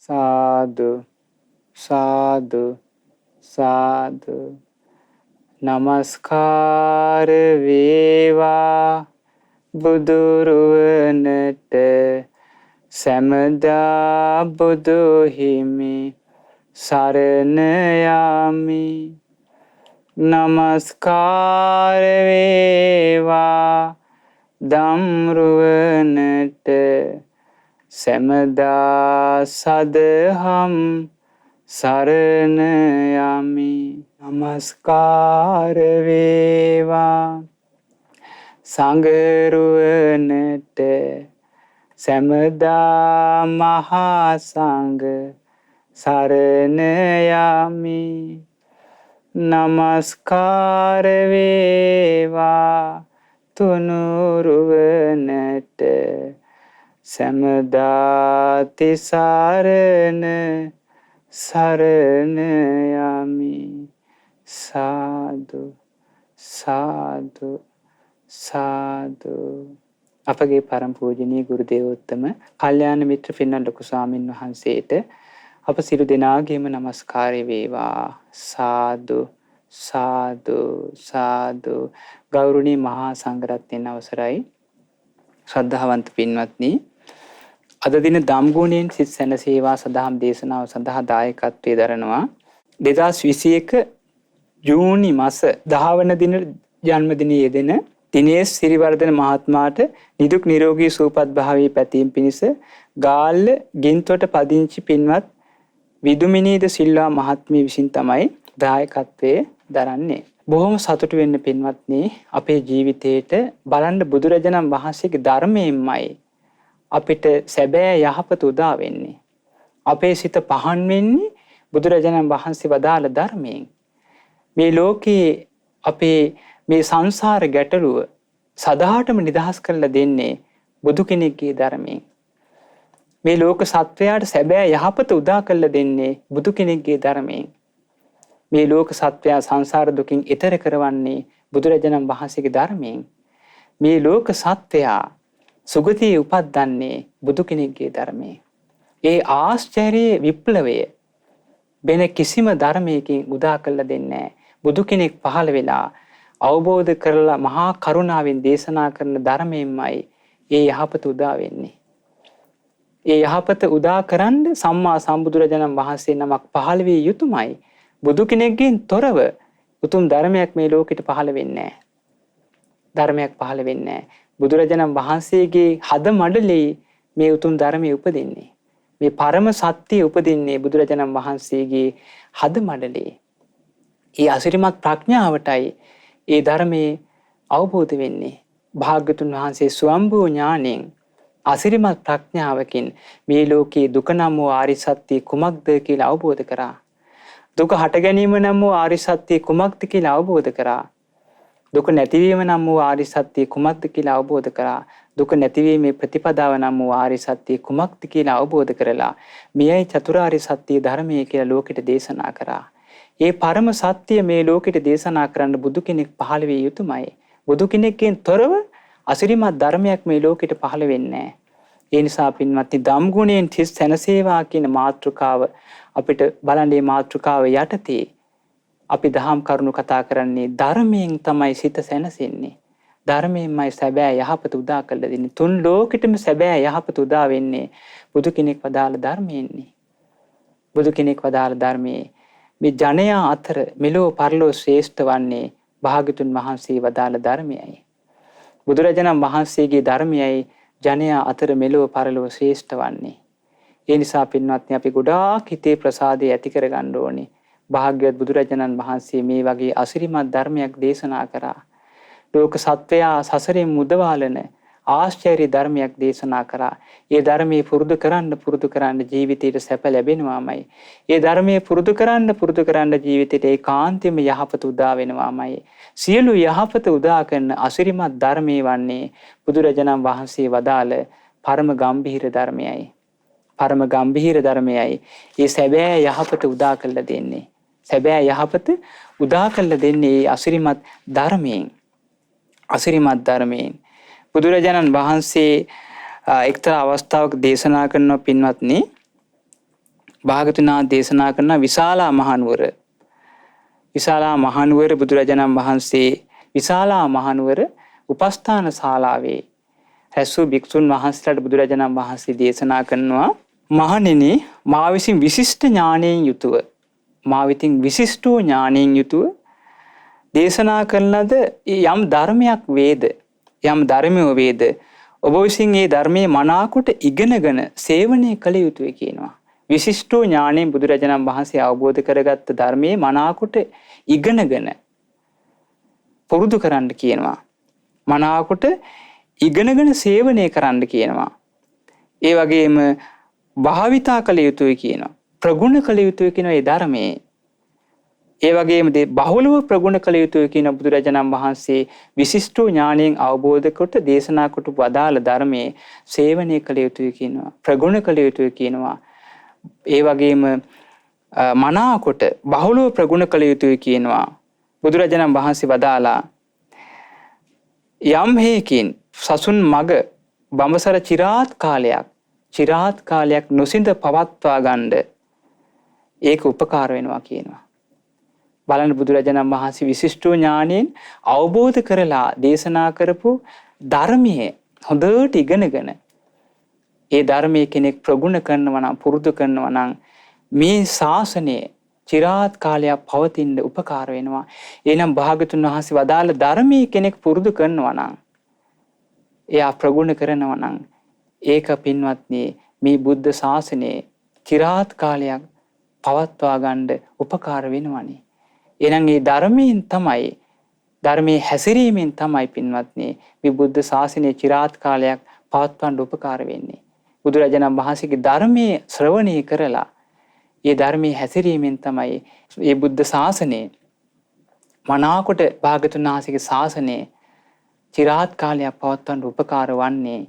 සාදු සාදු සාදු. නමස්කාර වේවා බුදුරුවනට සැමදා බුදු හිමි සරණ යමි. නමස්කාර වේවා ධම්රුවනට සැමදා සදහම් සරණ යමි. නමස්කාර වේවා සංඝරුවනට සැමදා මහා සංඝ සරණ යමි. නමස්කාර වේවා තුනුරුවනට සැමදා තිසරණ සරණ යමි. සාදු සාදු සාදු. අපගේ පරම පූජනීය ගුරු දේවෝත්තම කල්යාණ මිත්‍ර පින්වත් ලොකු ස්වාමින් වහන්සේට අප සියලු දෙනාගේම নমස්කාරය වේවා. සාදු සාදු සාදු. ගෞරවනීය මහා සංඝරත්නයන් අවසරයි. ශ්‍රද්ධාවන්ත පින්වත්නි, අද දින ධම්ගුණයෙන් සිත් සැනසේවා සදහම් දේශනාව සඳහා දායකත්වයේ දරනවා 2021 ජූනි මාස 10 වන දින ජන්මදිනයේ යෙදෙන දිනේෂ් සිරිවර්ධන මහත්මයාට නිදුක් නිරෝගී සුවපත් භාවයේ පැතීම පිණිස ගාල්ල ගින්තොට පදිංචි පින්වත් විදුමිනීද සිල්වා මහත්මිය විසින් තමයි දායකත්වයේ දරන්නේ. බොහොම සතුටු වෙන්න පින්වත්නි, අපේ ජීවිතේට බලන්න බුදුරජාණන් වහන්සේගේ ධර්මයෙන්මයි අපිට සැබෑ යහපත උදා වෙන්නේ. අපේ සිත පහන් වෙන්නේ බුදුරජාණන් වහන්සේ වදාළ ධර්මයෙන්. මේ ලෝකේ අපේ මේ සංසාර ගැටලුව සදාටම නිදහස් කරලා දෙන්නේ බුදු කෙනෙක්ගේ ධර්මයෙන්. මේ ලෝක සත්වයාට සැබෑ යහපත උදා කරලා දෙන්නේ බුදු කෙනෙක්ගේ ධර්මයෙන්. මේ ලෝක සත්වයා සංසාර දුකින් එතර කරවන්නේ බුදුරජාණන් වහන්සේගේ ධර්මයෙන්. මේ ලෝක සත්වයා සුගතියේ උපද්දන්නේ බුදු කෙනෙක්ගේ ධර්මයෙන්. ඒ ආශ්චර්ය විප්ලවය වෙන කිසිම ධර්මයකින් උදා කරලා දෙන්නේ නැහැ. බුදු කෙනෙක් පහළ වෙලා අවබෝධ කරලා මහා කරුණාවෙන් දේශනා කරන ධර්මයෙන්මයි ඒ යහපත උදා වෙන්නේ. ඒ යහපත උදා කරන්න සම්මා සම්බුදුරජාණන් වහන්සේ නමක් පහළ විය යුතුමයි. බුදු කෙනෙක්ගෙන් තොරව උතුම් ධර්මයක් මේ ලෝකෙට පහළ වෙන්නේ නැහැ. ධර්මයක් පහළ වෙන්නේ නැහැ. බුදුරජාණන් වහන්සේගේ හද මඩලේ මේ උතුම් ධර්මයේ උපදින්නේ. මේ පරම සත්‍යය උපදින්නේ බුදුරජාණන් වහන්සේගේ හද මඩලේ. ඒ අසිරිමත් ප්‍රඥාවටයි ඒ ධර්මයේ අවබෝධ වෙන්නේ. භාග්‍යතුන් වහන්සේ ස්වයම්භූ ඥාණයෙන් අසිරිමත් ප්‍රඥාවකින් මේ ලෝකයේ දුක නම් වූ ආරි සත්‍ය කුමක්ද කියලා අවබෝධ කරා. දුක හට ගැනීම නම් වූ ආරි සත්‍ය කුමක්ද කියලා අවබෝධ කරා. දුක නැතිවීම නම් වූ ආරි සත්‍ය කුමක්ද කියලා අවබෝධ කරා. දුක නැතිවීමේ ප්‍රතිපදාව නම් වූ ආරි සත්‍ය කුමක්ද කියලා අවබෝධ කරලා මෙයයි චතුරාර්ය සත්‍ය ධර්මයේ කියලා ලෝකෙට දේශනා කරා. ඒ පරම සත්‍ය මේ ලෝකෙට දේශනා කරන්න බුදු කෙනෙක් පහළ විය යුතුමයි. බුදු කෙනෙක්ගෙන් තොරව අසිරිමත් ධර්මයක් මේ ලෝකෙට පහළ වෙන්නේ නැහැ. ඒ නිසා පින්වත්නි, ධම්ගුණයෙන් තිස් සැනසේවා කියන මාතෘකාව අපිට බලන්නේ මාතෘකාව යටතේ අපි දහම් කරුණු කතා කරන්නේ ධර්මයෙන් තමයි සිත සැනසෙන්නේ. ධර්මයෙන්මයි සැබෑ යහපත උදා කරලා දෙන්නේ. තුන් ලෝකෙටම සැබෑ යහපත උදා වෙන්නේ බුදු කෙනෙක් වදාළ ධර්මයෙන්නේ. බුදු කෙනෙක් වදාළ ධර්මයේ මේ ජනයා අතර මෙලෝ පරලෝ ශ්‍රේෂ්ඨ වන්නේ භාග්‍යතුන් වහන්සේ වදාළ ධර්මයයි. බුදුරජාණන් වහන්සේගේ ධර්මයයි ජනයා අතර මෙලෝ පරලෝ ශ්‍රේෂ්ඨ වන්නේ. ඒ නිසා පින්වත්නි, අපි ගොඩාක් හිතේ ප්‍රසාදය ඇති කරගන්න ඕනේ. භාග්‍යවත් බුදුරජාණන් වහන්සේ මේ වගේ අසිරිමත් ධර්මයක් දේශනා කරා. ලෝක සත්වයා සසරෙන් මුදවාලන ආශ්චර්ය ධර්මයක් දේශනා කරා. ඒ ධර්මයේ පුරුදු කරන්න ජීවිතයට සැප ලැබෙනවාමයි. ඒ ධර්මයේ පුරුදු කරන්න ජීවිතයට ඒකාන්තයෙන්ම යහපත උදා වෙනවාමයි. සියලු යහපත උදා කරන අසිරිමත් ධර්මයේ වන්නේ බුදුරජාණන් වහන්සේ වදාළ පරම ගම්භීර ධර්මයයි. පරම ගම්භීර ධර්මයයි. ඒ සැබෑ යහපත උදා කරලා දෙන්නේ. සැබෑ යහපත උදා කරලා දෙන්නේ අසිරිමත් ධර්මයෙන්. අසිරිමත් ධර්මයෙන් බුදුරජාණන් වහන්සේ එක්තරා අවස්ථාවක දේශනා කරන පින්වත්නි, භාගතුන් වහන්සේ දේශනා කරන විශාලා මහනුවර. විශාලා මහනුවර බුදුරජාණන් වහන්සේ විශාලා මහනුවර උපස්ථාන ශාලාවේ රැස්වූ භික්ෂුන් වහන්සේලාට බුදුරජාණන් වහන්සේ දේශනා කරනවා, මහණෙනි, මා විසින් විශිෂ්ට ඥානයෙන් යුතුව, මා විසින් විශිෂ්ට ඥානයෙන් යුතුව දේශනා කරන ලද යම් ධර්මයක් වේද, යම් ධර්මය වේද, ඔබ විසින් මේ ධර්මයේ මනාකොට ඉගෙනගෙන සේවනය කළ යුතුයි කියනවා. විශිෂ්ට ඥාණයෙන් බුදුරජාණන් වහන්සේ අවබෝධ කරගත්ත ධර්මයේ මනාකොට ඉගෙනගෙන පුරුදු කරන්න කියනවා. මනාකොට ඉගෙනගෙන සේවනය කරන්න කියනවා. ඒ වගේම භාවිතා කළ යුතුයි කියනවා. ප්‍රගුණ කළ යුතුයි කියන ඒ ධර්මයේ. ඒ වගේම බහුලව ප්‍රගුණ කළ යුතුයි කියන බුදුරජාණන් වහන්සේ විශිෂ්ට ඥාණයෙන් අවබෝධ කොට දේශනා කොට වදාළ ධර්මයේ සේවනය කළ යුතුයි කියනවා. ප්‍රගුණ කළ යුතුයි කියනවා. ඒ වගේම මනාකොට බහුලව ප්‍රගුණ කළ යුතුයි කියනවා. බුදුරජාණන් වහන්සේ වදාලා යම් හේකින් සසුන් මග බඹසර චිරාත් කාලයක් නොසිඳ පවත්වා ගන්න ඒක උපකාර වෙනවා කියනවා. බලන්න බුදුරජාණන් වහන්සේ විශිෂ්ට ඥාණයෙන් අවබෝධ කරලා දේශනා කරපු ධර්මයේ හොඳට ඉගෙනගෙන ඒ ධර්මයේ කෙනෙක් ප්‍රගුණ කරනවා නම්, පුරුදු කරනවා නම් මේ ශාසනය චිරාත් කාලයක් පවතින්න උපකාර වෙනවා. එනම් භාගතුන් වහන්සේ වදාළ ධර්මයේ කෙනෙක් පුරුදු කරනවා නම්, එයා ප්‍රගුණ කරනවා නම්, ඒක පින්වත්නි මේ බුද්ධ ශාසනයේ චිරාත් කාලයක් පවත්වා ගන්න උපකාර වෙනවනේ. එහෙනම් මේ ධර්මයෙන් තමයි, ධර්මයේ හැසිරීමෙන් තමයි පින්වත්නි මේ බුද්ධ ශාසනයේ චිරාත් කාලයක් පවත්වන්න උපකාර වෙන්නේ. බුදුරජාණන් වහන්සේගේ ධර්මයේ ශ්‍රවණය කරලා ඒ ධර්මයේ හැසිරීමෙන් තමයි මේ බුද්ධ ශාසනය මනාකොට භාගතුන් වහන්සේගේ ශාසනය චිරාත් කාලයක් පවත්වන්න උපකාර වන්නේ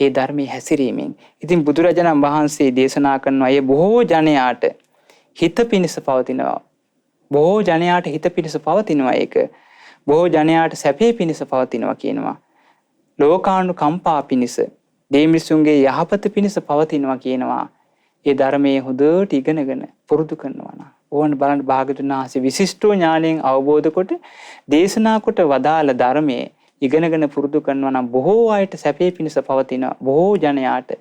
ඒ ධර්මයේ හැසිරීමෙන්. ඉතින් බුදුරජාණන් වහන්සේ දේශනා කරනවා මේ බොහෝ ජනයාට හිත පිණිස පවතිනවා. බොහෝ ජනයාට හිත පිණිස පවතිනවා ඒක. බොහෝ ජනයාට සැපේ පිණිස පවතිනවා කියනවා. ලෝකානුකම්පා පිණිස, දෙමිනිසුන්ගේ යහපත පිණිස පවතිනවා කියනවා. ඒ ධර්මයේ හොඳට ඉගෙනගෙන පුරුදු කරනවා නම්. ඕන බලන්න භාගතුන් වහන්සේ විශිෂ්ට ඥාණයෙන් අවබෝධ කොට දේශනා කොට වදාළ ධර්මයේ ඉගෙනගෙන පුරුදු කරනවා නම් බොහෝ අයට සැපේ පිණිස පවතිනවා. බොහෝ ජනයාට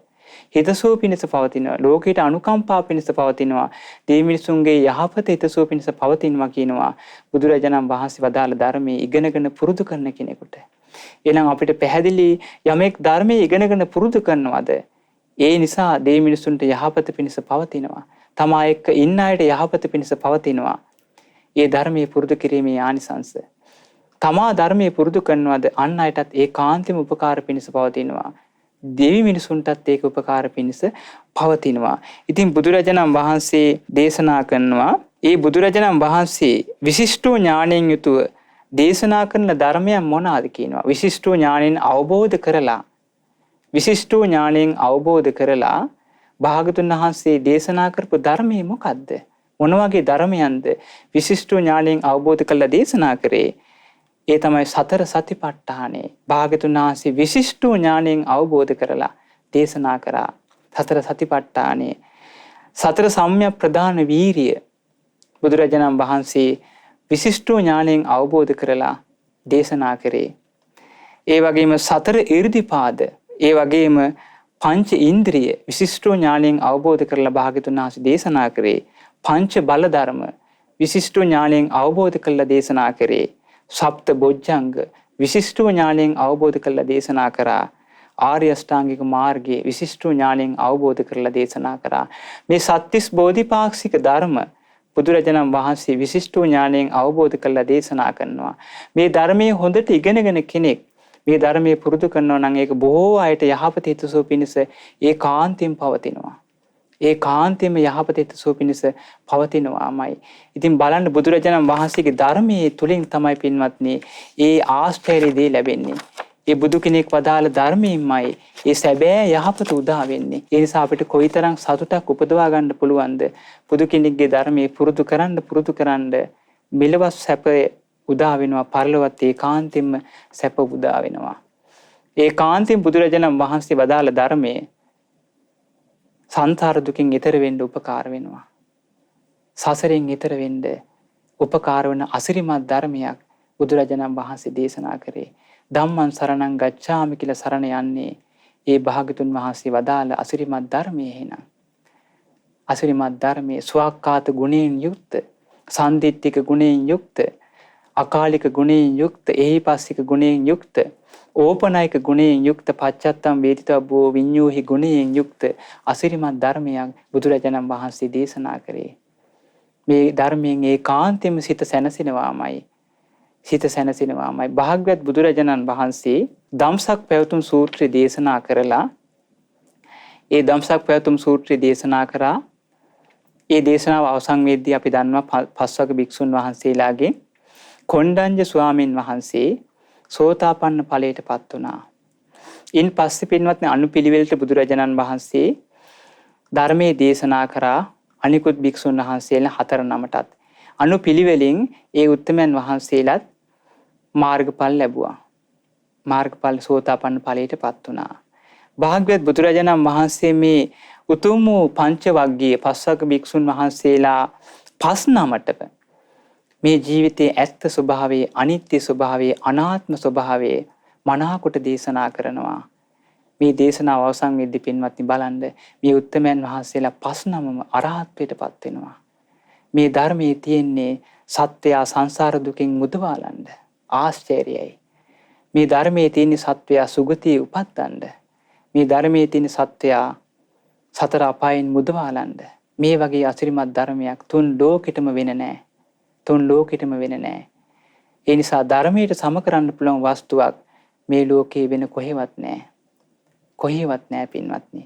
හිතසුව පිණිස පවතිනවා. ලෝකයට අනුකම්පා පිණිස පවතිනවා. දෙමිනිසුන්ගේ යහපත හිතසුව පිණිස පවතිනවා කියනවා. බුදුරජාණන් වහන්සේ වදාළ ධර්මයේ ඉගෙනගෙන පුරුදු කරන කෙනෙකුට. එහෙනම් අපිට පැහැදිලි යමෙක් ධර්මයේ ඉගෙනගෙන පුරුදු කරනවද? ඒ නිසා දෙමිනිසුන්ට යහපත පිණිස පවතිනවා. තමා එක්ක ඉන්න අයට යහපත පිණිස පවතිනවා. ඒ ධර්මයේ පුරුදු කිරීමේ ආනිසංස. තමා ධර්මයේ පුරුදු කරනවද අන් අයටත් ඒකාන්තෙම උපකාර පිණිස පවතිනවා. දෙවි මිනිසුන්ටත් ඒක උපකාර පිණිස පවතිනවා. ඉතින් බුදුරජාණන් වහන්සේ දේශනා කරනවා, ඒ බුදුරජාණන් වහන්සේ විශිෂ්ට ඥාණයෙන් යුතුව දේශනා කරන ධර්මයන් මොනවාද කියනවා. විශිෂ්ට ඥාණයෙන් අවබෝධ කරලා, විශිෂ්ට ඥාණයෙන් අවබෝධ කරලා භාගතුන් වහන්සේ දේශනා කරපු ධර්මයේ මොකද්ද? මොන වගේ ධර්මයන්ද විශිෂ්ට ඥාණයෙන් අවබෝධ කරලා දේශනා කරේ? ඒ තමයි සතර සතිපට්ඨානෙ. භාගතුන් වහන්සේ විශිෂ්ට ඥාණයෙන් අවබෝධ කරලා දේශනා කරා සතර සතිපට්ඨානෙ. සතර සම්‍යක් ප්‍රදාන වීරිය බුදුරජාණන් වහන්සේ විශිෂ්ට ඥාණයෙන් අවබෝධ කරලා දේශනා කරේ. ඒ වගේම සතර ඉර්ධිපාද, ඒ වගේම පංච ඉන්ද්‍රිය විශිෂ්ට ඥාණයෙන් අවබෝධ කරලා භාගතුන් වහන්සේ දේශනා කරේ. පංච බල ධර්ම විශිෂ්ට ඥාණයෙන් අවබෝධ කරලා දේශනා කරේ. සප්ත බොජ්ජංග විශිෂ්ට ඥාණයෙන් අවබෝධ කරලා දේශනා කරා. ආර්ය අෂ්ටාංගික මාර්ගයේ විශිෂ්ට ඥාණයෙන් අවබෝධ කරලා දේශනා කරා. මේ සත්‍තිස් බෝධිපාක්ෂික ධර්ම බුදුරජාණන් වහන්සේ විශිෂ්ට ඥාණයෙන් අවබෝධ කරලා දේශනා කරනවා. මේ ධර්මයේ හොඳට ඉගෙනගෙන කෙනෙක් මේ ධර්මයේ පුරුදු කරනවා නම් ඒක බොහෝ අයට යහපත හිතසුව පිණිස ඒකාන්තයෙන් පවතිනවා. ඒකාන්තයෙන්ම යහපත හිතසුව පිණිස පවතිනවාමයි. ඉතින් බලන්න බුදුරජාණන් වහන්සේගේ ධර්මයේ තුලින් තමයි පින්වත්නි ඒ ආශ්චර්ය දේ ලැබෙන්නේ. ඒ බුදු කෙනෙක් වදාළ ධර්මයෙන්මයි ඒ සැබෑ යහපත උදා වෙන්නේ. ඒ නිසා අපිට කොයිතරම් සතුටක් උපදවා ගන්න පුළුවන්ද? බුදු කෙනෙක්ගේ ධර්මයේ පුරුදු කරන්න මෙලොව සැපේ උදා වෙනවා, පරලොවත් ඒකාන්තයෙන්ම සැප උදා වෙනවා. ඒකාන්තයෙන් බුදුරජාණන් වහන්සේ වදාළ ධර්මයේ සංසාර දුකින් ඈතර වෙන්න උපකාර වෙනවා. සසරෙන් ඈතර වෙන්න උපකාර වන අසිරිමත් ධර්මයක් බුදුරජාණන් වහන්සේ දේශනා කරේ. ධම්මං සරණං ගච්ඡාමි කියලා සරණ යන්නේ ඒ භාගතුන් වහන්සේ වදාළ අසිරිමත් ධර්මයේ එහෙනම්. අසිරිමත් ධර්මයේ ස්වාක්කාත ගුණයෙන් යුක්ත, සන්දිට්ඨික ගුණයෙන් යුක්ත, අකාලික ගුණයෙන් යුක්ත, ඒහිපස්සික ගුණයෙන් යුක්ත, ඕපනයික ගුණයෙන් යුක්ත, පච්චත්තම් වේදිතබ්බෝ විඤ්ඤෝහි ගුණයෙන් යුක්ත අසිරිමත් ධර්මයක් බුදුරජාණන් වහන්සේ දේශනා කරේ. මේ ධර්මයෙන් ඒකාන්තයෙන්ම සිත සැනසෙනවාමයි. සිත සැනසෙනවාමයි. භාග්‍යවත් බුදුරජාණන් වහන්සේ ධම්සක් පැවතුම් සූත්‍රය දේශනා කරලා ඒ ධම්සක් පැවතුම් සූත්‍රය දේශනා කරා. ඒ දේශනාව අවසන් වෙද්දී අපි දන්නවා පස්වග භික්ෂුන් වහන්සේලාගේ කොණ්ඩඤ්ඤ ස්වාමීන් වහන්සේ සෝතාපන්න ඵලයටපත් වුණා. ඉන් පස්සේ පින්වත්නි අනුපිළිවෙලට බුදුරජාණන් වහන්සේ ධර්මයේ දේශනා කරා අනිකුත් භික්ෂුන් වහන්සේලා 4 නමටත්. අනුපිළිවෙලින් ඒ උත්තමයන් වහන්සේලාත් මාර්ගඵල ලැබුවා. මාර්ගඵල සෝතාපන්න ඵලයටපත් වුණා. භාග්‍යවත් බුදුරජාණන් වහන්සේ මේ උතුම් වූ පංච වග්ගයේ පස්වග භික්ෂුන් වහන්සේලා 5 නමට මේ ජීවිතයේ ඇත්ත ස්වභාවයේ, අනිත්‍ය ස්වභාවයේ, අනාත්ම ස්වභාවයේ මනාකොට දේශනා කරනවා. මේ දේශනාව අවසන් වෙද්දී පින්වත්නි බලන්න මේ උත්තමයන් වහන්සේලා 5 නමම අරහත්ත්වයටපත් වෙනවා. මේ ධර්මයේ තියෙන්නේ සත්‍යය සංසාර දුකින් මුදවාලන්න. ආශ්චර්යයි. මේ ධර්මයේ තියෙන සත්‍යය සුගතිය උපත්තන්න. මේ ධර්මයේ තියෙන සත්‍යය සතර අපායන් මුදවාලන්න. මේ වගේ අසිරිමත් ධර්මයක් තුන් ලෝකෙටම වෙන්නේ නැහැ. තුන් ලෝකෙටම වෙන්නේ නැහැ. ඒ නිසා ධර්මයට සම කරන්න පුළුවන් වස්තුවක් මේ ලෝකේ වෙන කොහෙවත් නැහැ. කොහෙවත් නැහැ පින්වත්නි.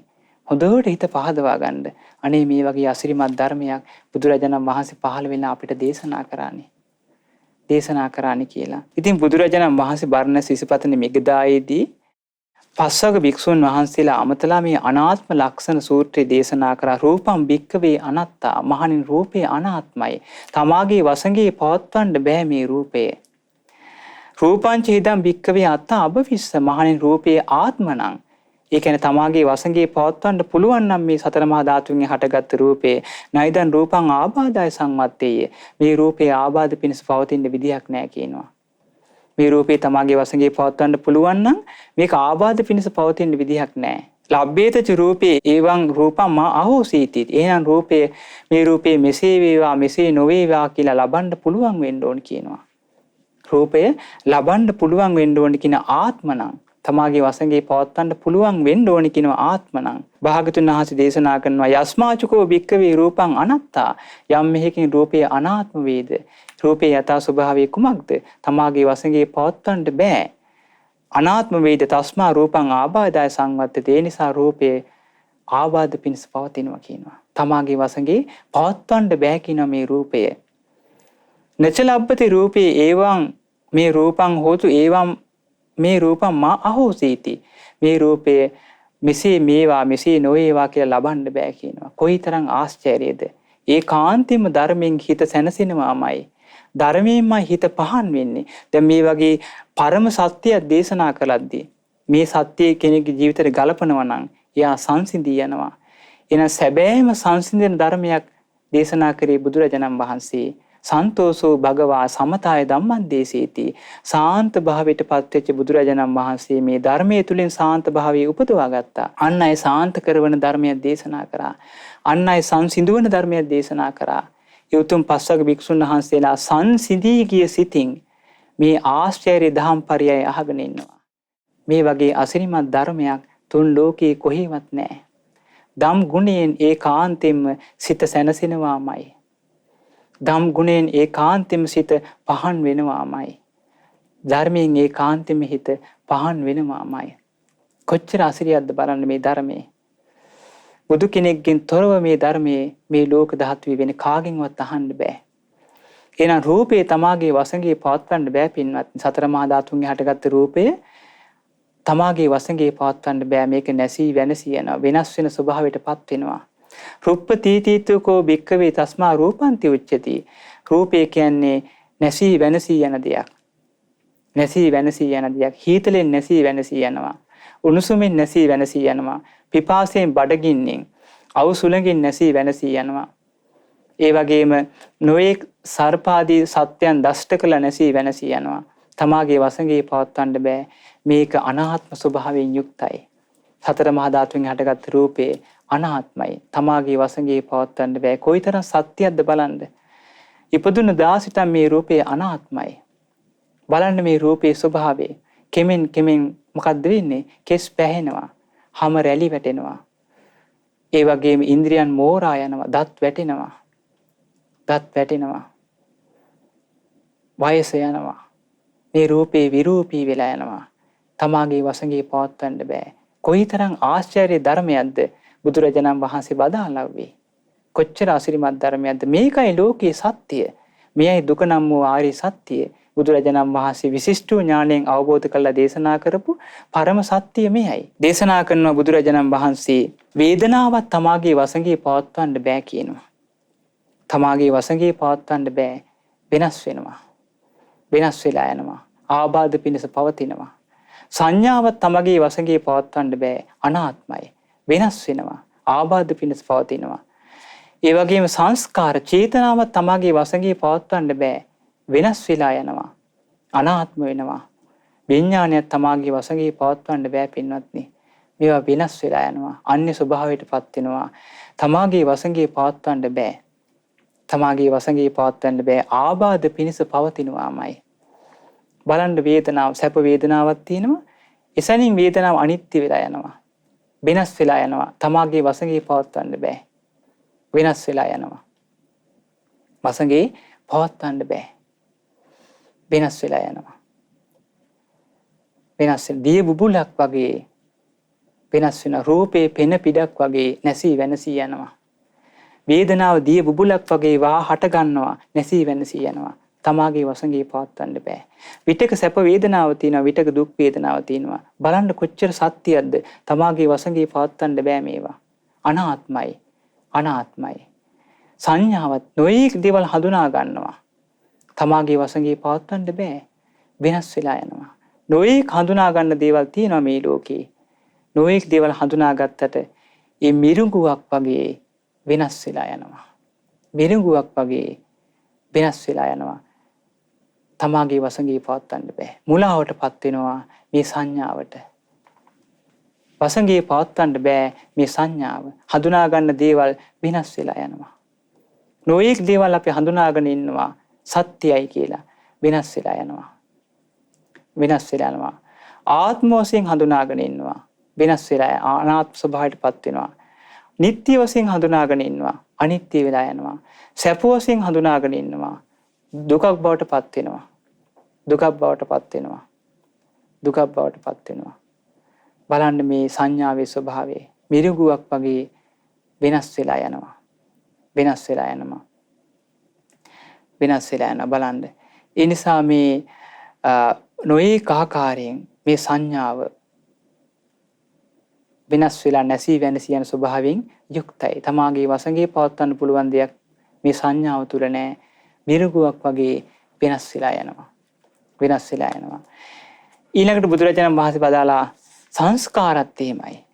හොඳට හිත පහදවා ගන්න. අනේ මේ වගේ අසිරිමත් ධර්මයක් බුදුරජාණන් වහන්සේ පහළ වෙලා අපිට දේශනා කරානේ. දේශනා කරානේ කියලා. ඉතින් බුදුරජාණන් වහන්සේ බර්ණස් විසපතනේ මෙගදායේදී පස්වග භික්ෂුන් වහන්සේලා අමතලා මේ අනාත්ම ලක්ෂණ සූත්‍රය දේශනා කරා. රූපම් භික්කවේ අනාත්තා. මහණින් රූපය අනාත්මයි. තමාගේ වසඟේ පවත්වන්න බෑ මේ රූපය. රූපංච හිදම් භික්කවේ අත්තා අබවිස්ස. මහණින් රූපයේ ආත්මණං. ඒ කියන්නේ තමාගේ වසඟේ පවත්වන්න පුළුවන් නම් මේ සතර මහා ධාතුන්ගෙන් හටගත් රූපේ නයිදන් රූපං ආබාධය සංවත්තේය. මේ රූපේ ආබාධ පිණිස පවතින විදියක් නැහැ කියනවා. මේ රූපේ තමාගේ වසඟේ පවත්වන්න පුළුවන් නම් මේක ආබාධ පිණිස පවතින විදියක් නැහැ. ලබ්බේතච රූපේ එවං රූපං මා අහෝසීති. එහෙනම් රූපේ මේ රූපේ මෙසේ වේවා මෙසේ නොවේවා කියලා ලබන්න පුළුවන් වෙන්න ඕන කියනවා. රූපය ලබන්න පුළුවන් වෙන්න ඕන කියන ආත්මනම් තමාගේ වසඟේ පවත්වන්න පුළුවන් වෙන්න ඕනි කියනවා ආත්මනම්. භාගතුන් වහන්සේ දේශනා කරනවා යස්මාචුකෝ භික්කවේ රූපං අනාත්තා. යම් මෙහිකින් රූපය අනාත්ම වේද. රූපේ යථා ස්වභාවය කුමක්ද? තමාගේ වසඟේ පවත්වන්න බෑ. අනාත්ම වේද තස්මා රූපං ආබාධය සංවත්තේ. ඒ නිසා රූපේ ආබාධ පිණිස පවතිනවා කියනවා. තමාගේ වසඟේ පවත්වන්න බෑ කියන මේ රූපය. නචලබ්බති රූපේ එවං මේ රූපං හෝතු එවං මේ රූපං මා අහෝසීති. මේ රූපය මෙසේ මේවා මෙසේ නොවේවා කියලා ලබන්න බෑ කියනවා. කොයිතරම් ආශ්චර්යද. ඒකාන්තයෙන්ම ධර්මයෙන් හිත සැනසෙනවාමයි. ධර්මයෙන්මයි හිත පහන් වෙන්නේ. දැන් මේ වගේ පරම සත්‍යයක් දේශනා කළද්දී මේ සත්‍යය කෙනෙකුගේ ජීවිතේට ගලපනවා නම් එයා සංසිඳී යනවා. එහෙනම් සැබෑම සංසිඳන ධර්මයක් දේශනා කරේ බුදුරජාණන් වහන්සේ. සන්තෝෂෝ භගවා සමතාය ධම්මං දේශේති. සාන්ත භාවයට පත්වෙච්ච බුදුරජාණන් වහන්සේ මේ ධර්මයේ තුලින් සාන්ත භාවයේ උපදවා ගත්තා. අන් අය සාන්ත කරවන ධර්මයක් දේශනා කරා. අන් අය සංසිඳවන ධර්මයක් දේශනා කරා. ඒ උතුම් පස්වග භික්ෂුන් වහන්සේලා සංසිඳී ගිය සිතින් මේ ආශ්චර්ය ධම්පරියය අහගෙන ඉන්නවා. මේ වගේ අසිරිමත් ධර්මයක් තුන් ලෝකේ කොහෙවත් නැහැ. ධම් ගුණයෙන් ඒකාන්තයෙන්ම සිත සැනසෙනවාමයි. ධම් ගුණයෙන් ඒකාන්තයෙන්ම සිත පහන් වෙනවාමයි. ධර්මයෙන් ඒකාන්තයෙන්ම හිත පහන් වෙනවාමයි. කොච්චර අසිරියක්ද බලන්න මේ ධර්මයේ. බුදු කෙනෙක්ගෙන් තොරව මේ ධර්මයේ මේ ලෝක ධාතුවේ වෙන කාගෙන්වත් අහන්න බෑ. එහෙනම් රූපේ තමාගේ වසඟේ පවත්වන්න බෑ පින්වත්. සතර මහා ධාතුන්ගේ හටගත්තු රූපය තමාගේ වසඟේ පවත්වන්න බෑ. මේක නැසී වෙනසී යනවා. වෙනස් වෙන ස්වභාවයටපත් වෙනවා. රුප්පතීතීතකෝ භික්කවේ තස්මා රූපන්ති උච්චති. රූපය කියන්නේ නැසී වෙනසී යන දෙයක්. නැසී වෙනසී යන දෙයක්. හීතලෙන් නැසී වෙනසී යනවා. උණුසුමින් නැසී වෙනසී යනවා. පිපාසයෙන් බඩගින්නෙන් අවසුලකින් නැසී වෙනසී යනවා. ඒ වගේම නොයෙක් සර්පාදී සත්‍යයන් දෂ්ට කළ නැසී වෙනසී යනවා. තමාගේ වසඟේ පවත්වන්න බෑ. මේක අනාත්ම ස්වභාවයෙන් යුක්තයි. සතර මහා ධාතුන් හටගත් රූපේ අනාත්මයි. තමාගේ වසඟේ පවත්වන්න බෑ. කොයිතරම් සත්‍යයක්ද බලන්න. ඉපදුන දාසිට මේ රූපේ අනාත්මයි. බලන්න මේ රූපේ ස්වභාවය. කෙමෙන් මොකද්ද වෙන්නේ? කෙස් පැහෙනවා. හම රැලි වැටෙනවා. ඒ වගේම ඉන්ද්‍රියන් මෝරා යනවා. දත් වැටෙනවා. වයස යනවා. මේ රූපේ විරූපී වෙලා යනවා. තමාගේ වසඟේ පවත්වන්න බෑ. කොයිතරම් ආශ්චර්ය ධර්මයක්ද බුදුරජාණන් වහන්සේ වදාළා වේ. කොච්චර අසිරිමත් ධර්මයක්ද. මේකයි ලෝකයේ සත්‍යය. මෙයයි දුක නම් වූ ආර්ය සත්‍යය. බුදුරජාණන් වහන්සේ විශිෂ්ට ඥාණයෙන් අවබෝධ කරලා දේශනා කරපු පරම සත්‍යය මෙයයි. දේශනා කරනවා බුදුරජාණන් වහන්සේ වේදනාවත් තමාගේ වසඟේ පවත්වන්න බෑ කියනවා. තමාගේ වසඟේ පවත්වන්න බෑ. වෙනස් වෙනවා. වෙනස් වෙලා යනවා. ආබාධ පිණිස පවතිනවා. සංඥාවත් තමගේ වසඟේ පවත්වන්න බෑ. අනාත්මයි. වෙනස් වෙනවා. ආබාධ පිණිස පවතිනවා. ඒ වගේම සංස්කාර චේතනාවත් තමගේ වසඟේ පවත්වන්න බෑ. වෙනස් වෙලා යනවා. අනාත්ම වෙනවා. විඥානයත් තමගේ වසඟේ පවත්වන්න බෑ පින්වත්නි. මේවා වෙනස් වෙලා යනවා. අන්‍ය ස්වභාවයටපත් වෙනවා. තමගේ වසඟේ පවත්වන්න බෑ. තමාගේ වසඟේ පවත්වන්න බෑ. ආබාධ පිණිස පවතිනවාමයි. බලන්න වේදනාව සැප වේදනාවක් තියෙනවා. එසැනින් වේදනාව අනිත්‍ය වෙලා යනවා. වෙනස් වෙලා යනවා. තමාගේ වසඟේ පවත්වන්න බෑ. වෙනස් වෙලා යනවා. වසඟේ පවත්වන්න බෑ. වෙනස් වෙලා යනවා. වෙනස් වෙන දිය බුබුලක් වගේ වෙනස් වෙන රූපේ පෙන පිටක් වගේ නැසී වෙනසී යනවා. වේදනාව දිය බුබුලක් වගේ වා හට ගන්නවා නැසී වෙනසී යනවා. තමාගේ වසඟේ පවත්වන්න බෑ. විතක සැප වේදනාව තියෙනවා, විතක දුක් වේදනාව තියෙනවා. බලන්න කොච්චර සත්‍යයක්ද. තමාගේ වසඟේ පවත්වන්න බෑ මේවා. අනාත්මයි. සංඥාවත් නොයෙක් දේවල් හඳුනා ගන්නවා. තමාගේ වසඟේ පවත්වන්න බෑ. වෙනස් වෙලා යනවා. නොයෙක් හඳුනා ගන්න දේවල් තියෙනවා මේ ලෝකේ. නොයෙක් දේවල් හඳුනා ගත්තට ඒ මිරිඟුවක් වගේ වෙනස් වෙලා යනවා. මිරිඟුවක් වගේ වෙනස් වෙලා යනවා. තමාගේ වසඟේ පවත්වන්න බෑ. මුලාවටපත් වෙනවා මේ සංඥාවට. වසඟේ පවත්වන්න බෑ මේ සංඥාව. හඳුනා ගන්න දේවල් වෙනස් වෙලා යනවා. නොයෙක් දේවල් අපි හඳුනාගෙන ඉන්නවා සත්‍යයි කියලා. වෙනස් වෙලා යනවා. ආත්ම වශයෙන් හඳුනාගෙන ඉන්නවා. වෙනස් වෙලා අනාත්ම ස්වභාවයටපත් වෙනවා. නිත්‍ය වශයෙන් හඳුනාගෙන ඉන්නවා. අනිත්‍ය වෙලා යනවා. සැප වශයෙන් හඳුනාගෙන ඉන්නවා. දුකක් බවට පත් වෙනවා. බලන්න මේ සංඥාවේ ස්වභාවය මිරිඟුවක් වගේ වෙනස් වෙලා යනවා. බලන්න. ඒ නිසා මේ නොයෙක් ආකාරයෙන් මේ සංඥාව වෙනස් වෙලා නැසී වෙනසී යන ස්වභාවයෙන් යුක්තයි. තමාගේ වසඟේ පවත්වන්න පුළුවන් දෙයක් මේ සංඥාව තුල නැහැ. මිරිඟුවක් වගේ වෙනස් වෙලා යනවා. ඊළඟට බුදුරජාණන් වහන්සේ වදාලා සංස්කාරත් එහෙමයි.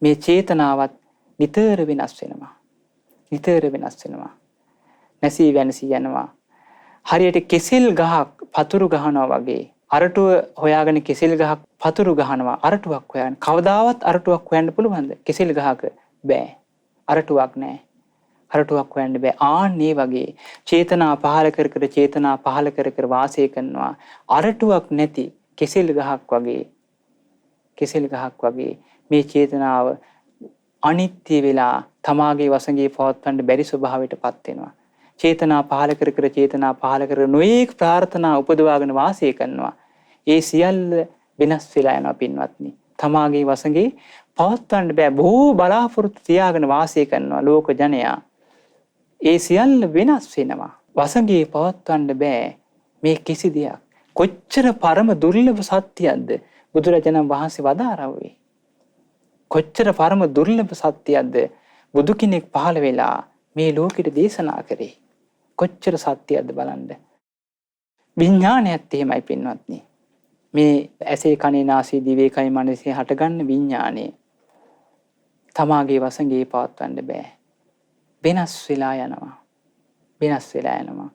මේ චේතනාවත් නිතර වෙනස් වෙනවා. නැසී වෙනසී යනවා. හරියට කෙසෙල් ගහක් පතුරු ගහනවා වගේ. අරටුව හොයාගෙන කෙසෙල් ගහක් පතුරු ගහනවා. අරටුවක් හොයාගෙන කවදාවත් අරටුවක් හොයන්න පුළුවන්ද? කෙසෙල් ගහක බෑ. අරටුවක් නැහැ. අරටුවක් හොයන්න බෑ. ආන්නේ වගේ චේතනා පහල කර වාසය කරනවා. අරටුවක් නැති කෙසෙල් ගහක් වගේ මේ චේතනාව අනිත්‍ය වෙලා තමාගේ වසඟේ පවත්වන්න බැරි ස්වභාවයටපත් වෙනවා. චේතනා පහල කර නොයෙක් ප්‍රාර්ථනා උපදවාගෙන වාසය කරනවා. ඒ සියල්ල වෙනස් වෙලා යනවා පින්වත්නි. තමාගේ වසඟේ පවත්වන්න බෑ. බොහෝ බලාපොරොත්තු තියාගෙන වාසය කරනවා ලෝක ජනයා. ඒ සියල්ල වෙනස් වෙනවා. වසඟේ පවත්වන්න බෑ මේ කිසි දෙයක්. කොච්චර පරම දුර්ලභ සත්‍යයක්ද බුදුරජාණන් වහන්සේ වදාරාවේ. කොච්චර පරම දුර්ලභ සත්‍යයක්ද බුදු කෙනෙක් පහළ වෙලා මේ ලෝකෙට දේශනා කරේ. කොච්චර සත්‍යයක්ද බලන්න. විඥානයත් එහෙමයි පින්වත්නි. මේ ඇසේ කනේ නාසයේ දිවේ කය මනසේ හටගන්න විඥානය. තමාගේ වසඟේ පවත්වන්න බෑ. වෙනස් වෙලා යනවා. වෙනස් වෙලා යනවා.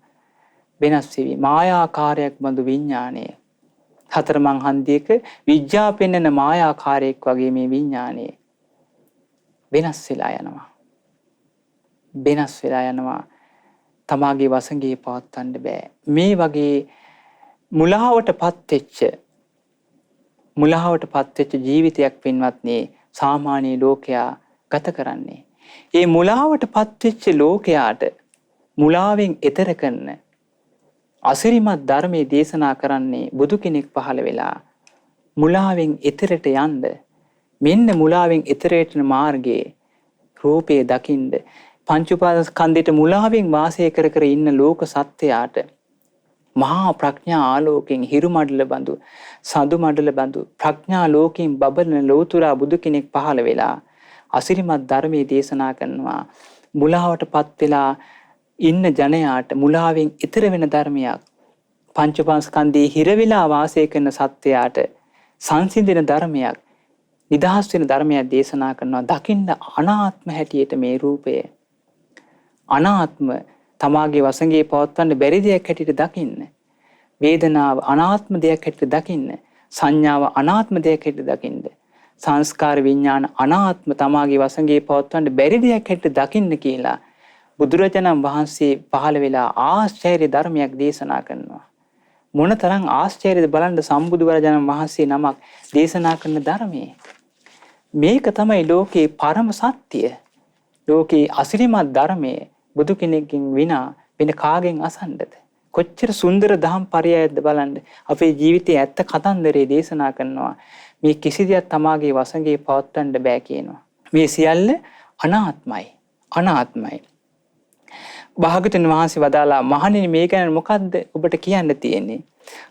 වෙනස් වෙවි මායාකාරයක් බඳු විඥානය. හතරමං හන්දියක විඥා පෙන්වන මායාකාරයක් වගේ මේ විඥානය වෙනස් වෙලා යනවා. වෙනස් වෙලා යනවා. තමාගේ වසඟේ පවත්වන්න බෑ. මේ වගේ මුලාවටපත් වෙච්ච ජීවිතයක් පින්වත්නි සාමාන්‍ය ලෝකයා ගත කරන්නේ. ඒ මුලාවටපත් වෙච්ච ලෝකයාට මුලාවෙන් එතර කරන අසිරිමත් ධර්මයේ දේශනා කරන්නේ බුදු කෙනෙක් පහළ වෙලා මුලාවෙන් එතරට යන්න මෙන්න මුලාවෙන් එතරට යන මාර්ගයේ රූපේ දකින්න පංච උපාදානස්කන්ධයට මුලාවෙන් වාසය කර කර ඉන්න ලෝක සත්‍යයට මහා ප්‍රඥා ආලෝකයෙන් හිරු මඩල බඳු සඳු මඩල බඳු ප්‍රඥා ලෝකයෙන් බබලන ලෝතුරා බුදු කෙනෙක් පහළ වෙලා අසිරිමත් ධර්මයේ දේශනා කරනවා. මුලාවටපත් වෙලා ඉන්න ජනයාට මුලාවෙන් ඈතර වෙන ධර්මයක් පංච උපාදානස්කන්ධයේ හිර වෙලා වාසය කරන සත්‍යයට සංසිඳන ධර්මයක් නිදහස් වෙන ධර්මයක් දේශනා කරනවා. දකින්න අනාත්ම හැටියට මේ රූපය අනාත්ම තමාගේ වසඟේ පවත්වන්න බැරි දෙයක් හැටියට දකින්න. වේදනාව අනාත්ම දෙයක් හැටියට දකින්න. සංඥාව අනාත්ම දෙයක් හැටියට දකින්න. සංස්කාර විඥාන අනාත්ම තමාගේ වසඟේ පවත්වන්න බැරි දෙයක් හැටියට දකින්න කියලා බුදුරජාණන් වහන්සේ පහළ වෙලා ආශ්චර්ය ධර්මයක් දේශනා කරනවා. මොනතරම් ආශ්චර්යද බලන්න සම්බුදු වරජාණන් වහන්සේ නමක් දේශනා කරන ධර්මයේ. මේක තමයි ලෝකේ පරම සත්‍ය. ලෝකේ අසිරිමත් ධර්මයේ බුදු කෙනෙක්ගෙන් විනා වෙන කාගෙන් අසන්නද? කොච්චර සුන්දර දහම් පරයයක්ද බලන්න. අපේ ජීවිතයේ ඇත්ත කතන්දරේ දේශනා කරනවා. මේ කිසි දෙයක් තමාගේ වසඟේ පවත්වන්න බෑ කියනවා. මේ සියල්ල අනාත්මයි. අනාත්මයි. භාගතුන් වහන්සේ වදාලා මහණෙනි මේ ගැන මොකද්ද ඔබට කියන්න තියෙන්නේ?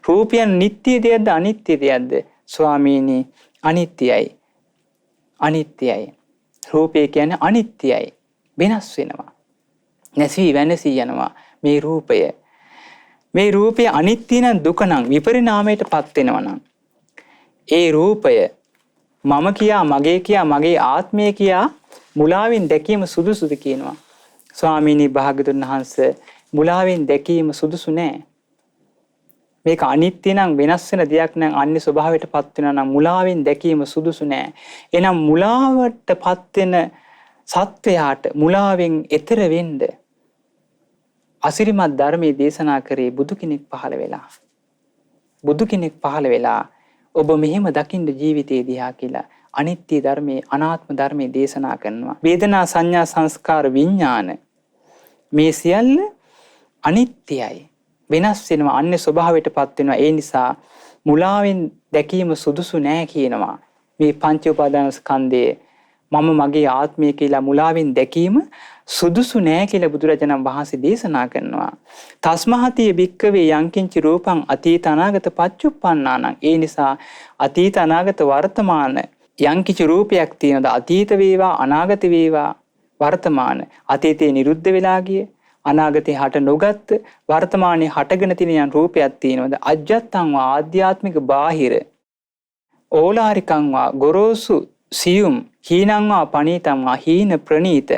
රූපයන් නිට්ටය දෙයක්ද අනිත්‍ය දෙයක්ද? ස්වාමීනි අනිත්‍යයි. අනිත්‍යයි. රූපය කියන්නේ අනිත්‍යයි. වෙනස් වෙනවා. නැසී වෙනසී යනවා මේ රූපය. මේ රූපය අනිත්‍ය නම් දුක නම් විපරිණාමයටපත් වෙනවා නම් ඒ රූපය මම කියා මගේ කියා මගේ ආත්මය කියා මුලාවෙන් දැකීම සුදුසුද කියනවා. ස්වාමීනි භාග්‍යවතුන් වහන්සේ මුලාවෙන් දැකීම සුදුසු නෑ. මේක අනිත්‍ය නම් වෙනස් වෙන දෙයක් නම් අන්‍ය ස්වභාවයටපත් වෙනවා නම් මුලාවෙන් දැකීම සුදුසු නෑ. එහෙනම් මුලාවටපත් වෙන සත්වයාට මුලාවෙන් එතර වෙන්න අසිරිමත් ධර්මයේ දේශනා කරේ බුදු කෙනෙක් පහළ වෙලා. බුදු කෙනෙක් පහළ වෙලා ඔබ මෙහෙම දකින්න ජීවිතේ දිහා කියලා අනිත්‍ය ධර්මයේ අනාත්ම ධර්මයේ දේශනා කරනවා. වේදනා සංඥා සංස්කාර විඥාන මේ සියල්ල අනිත්‍යයි. වෙනස් වෙනවා අන්‍ය ස්වභාවයටපත් වෙනවා. ඒ නිසා මුලාවෙන් දැකීම සුදුසු නෑ කියනවා. මේ පංච උපාදානස්කන්ධයේ මම මගේ ආත්මය කියලා මුලාවෙන් දැකීම සුදුසු නෑ කියලා බුදුරජාණන් වහන්සේ දේශනා කරනවා. තස්මහතිය භික්කවේ යංකින්චි රූපං අතීත අනාගත පච්චුප්පන්නානං. ඒ නිසා අතීත අනාගත වර්තමාන යංකිචි රූපයක් තියෙනද අතීත වේවා අනාගත වේවා වර්තමාන අතීතේ නිරුද්ධ වෙලා ගිය අනාගතේ හට නොගත් වර්තමානයේ හටගෙන තියෙන යම් රූපයක් තියෙනවද අජ්ජත්තං වා ආධ්‍යාත්මික බාහිර ඕලාරිකං වා ගොරෝසු සියුම් හීනං වා පනීතං වා හීන ප්‍රනීත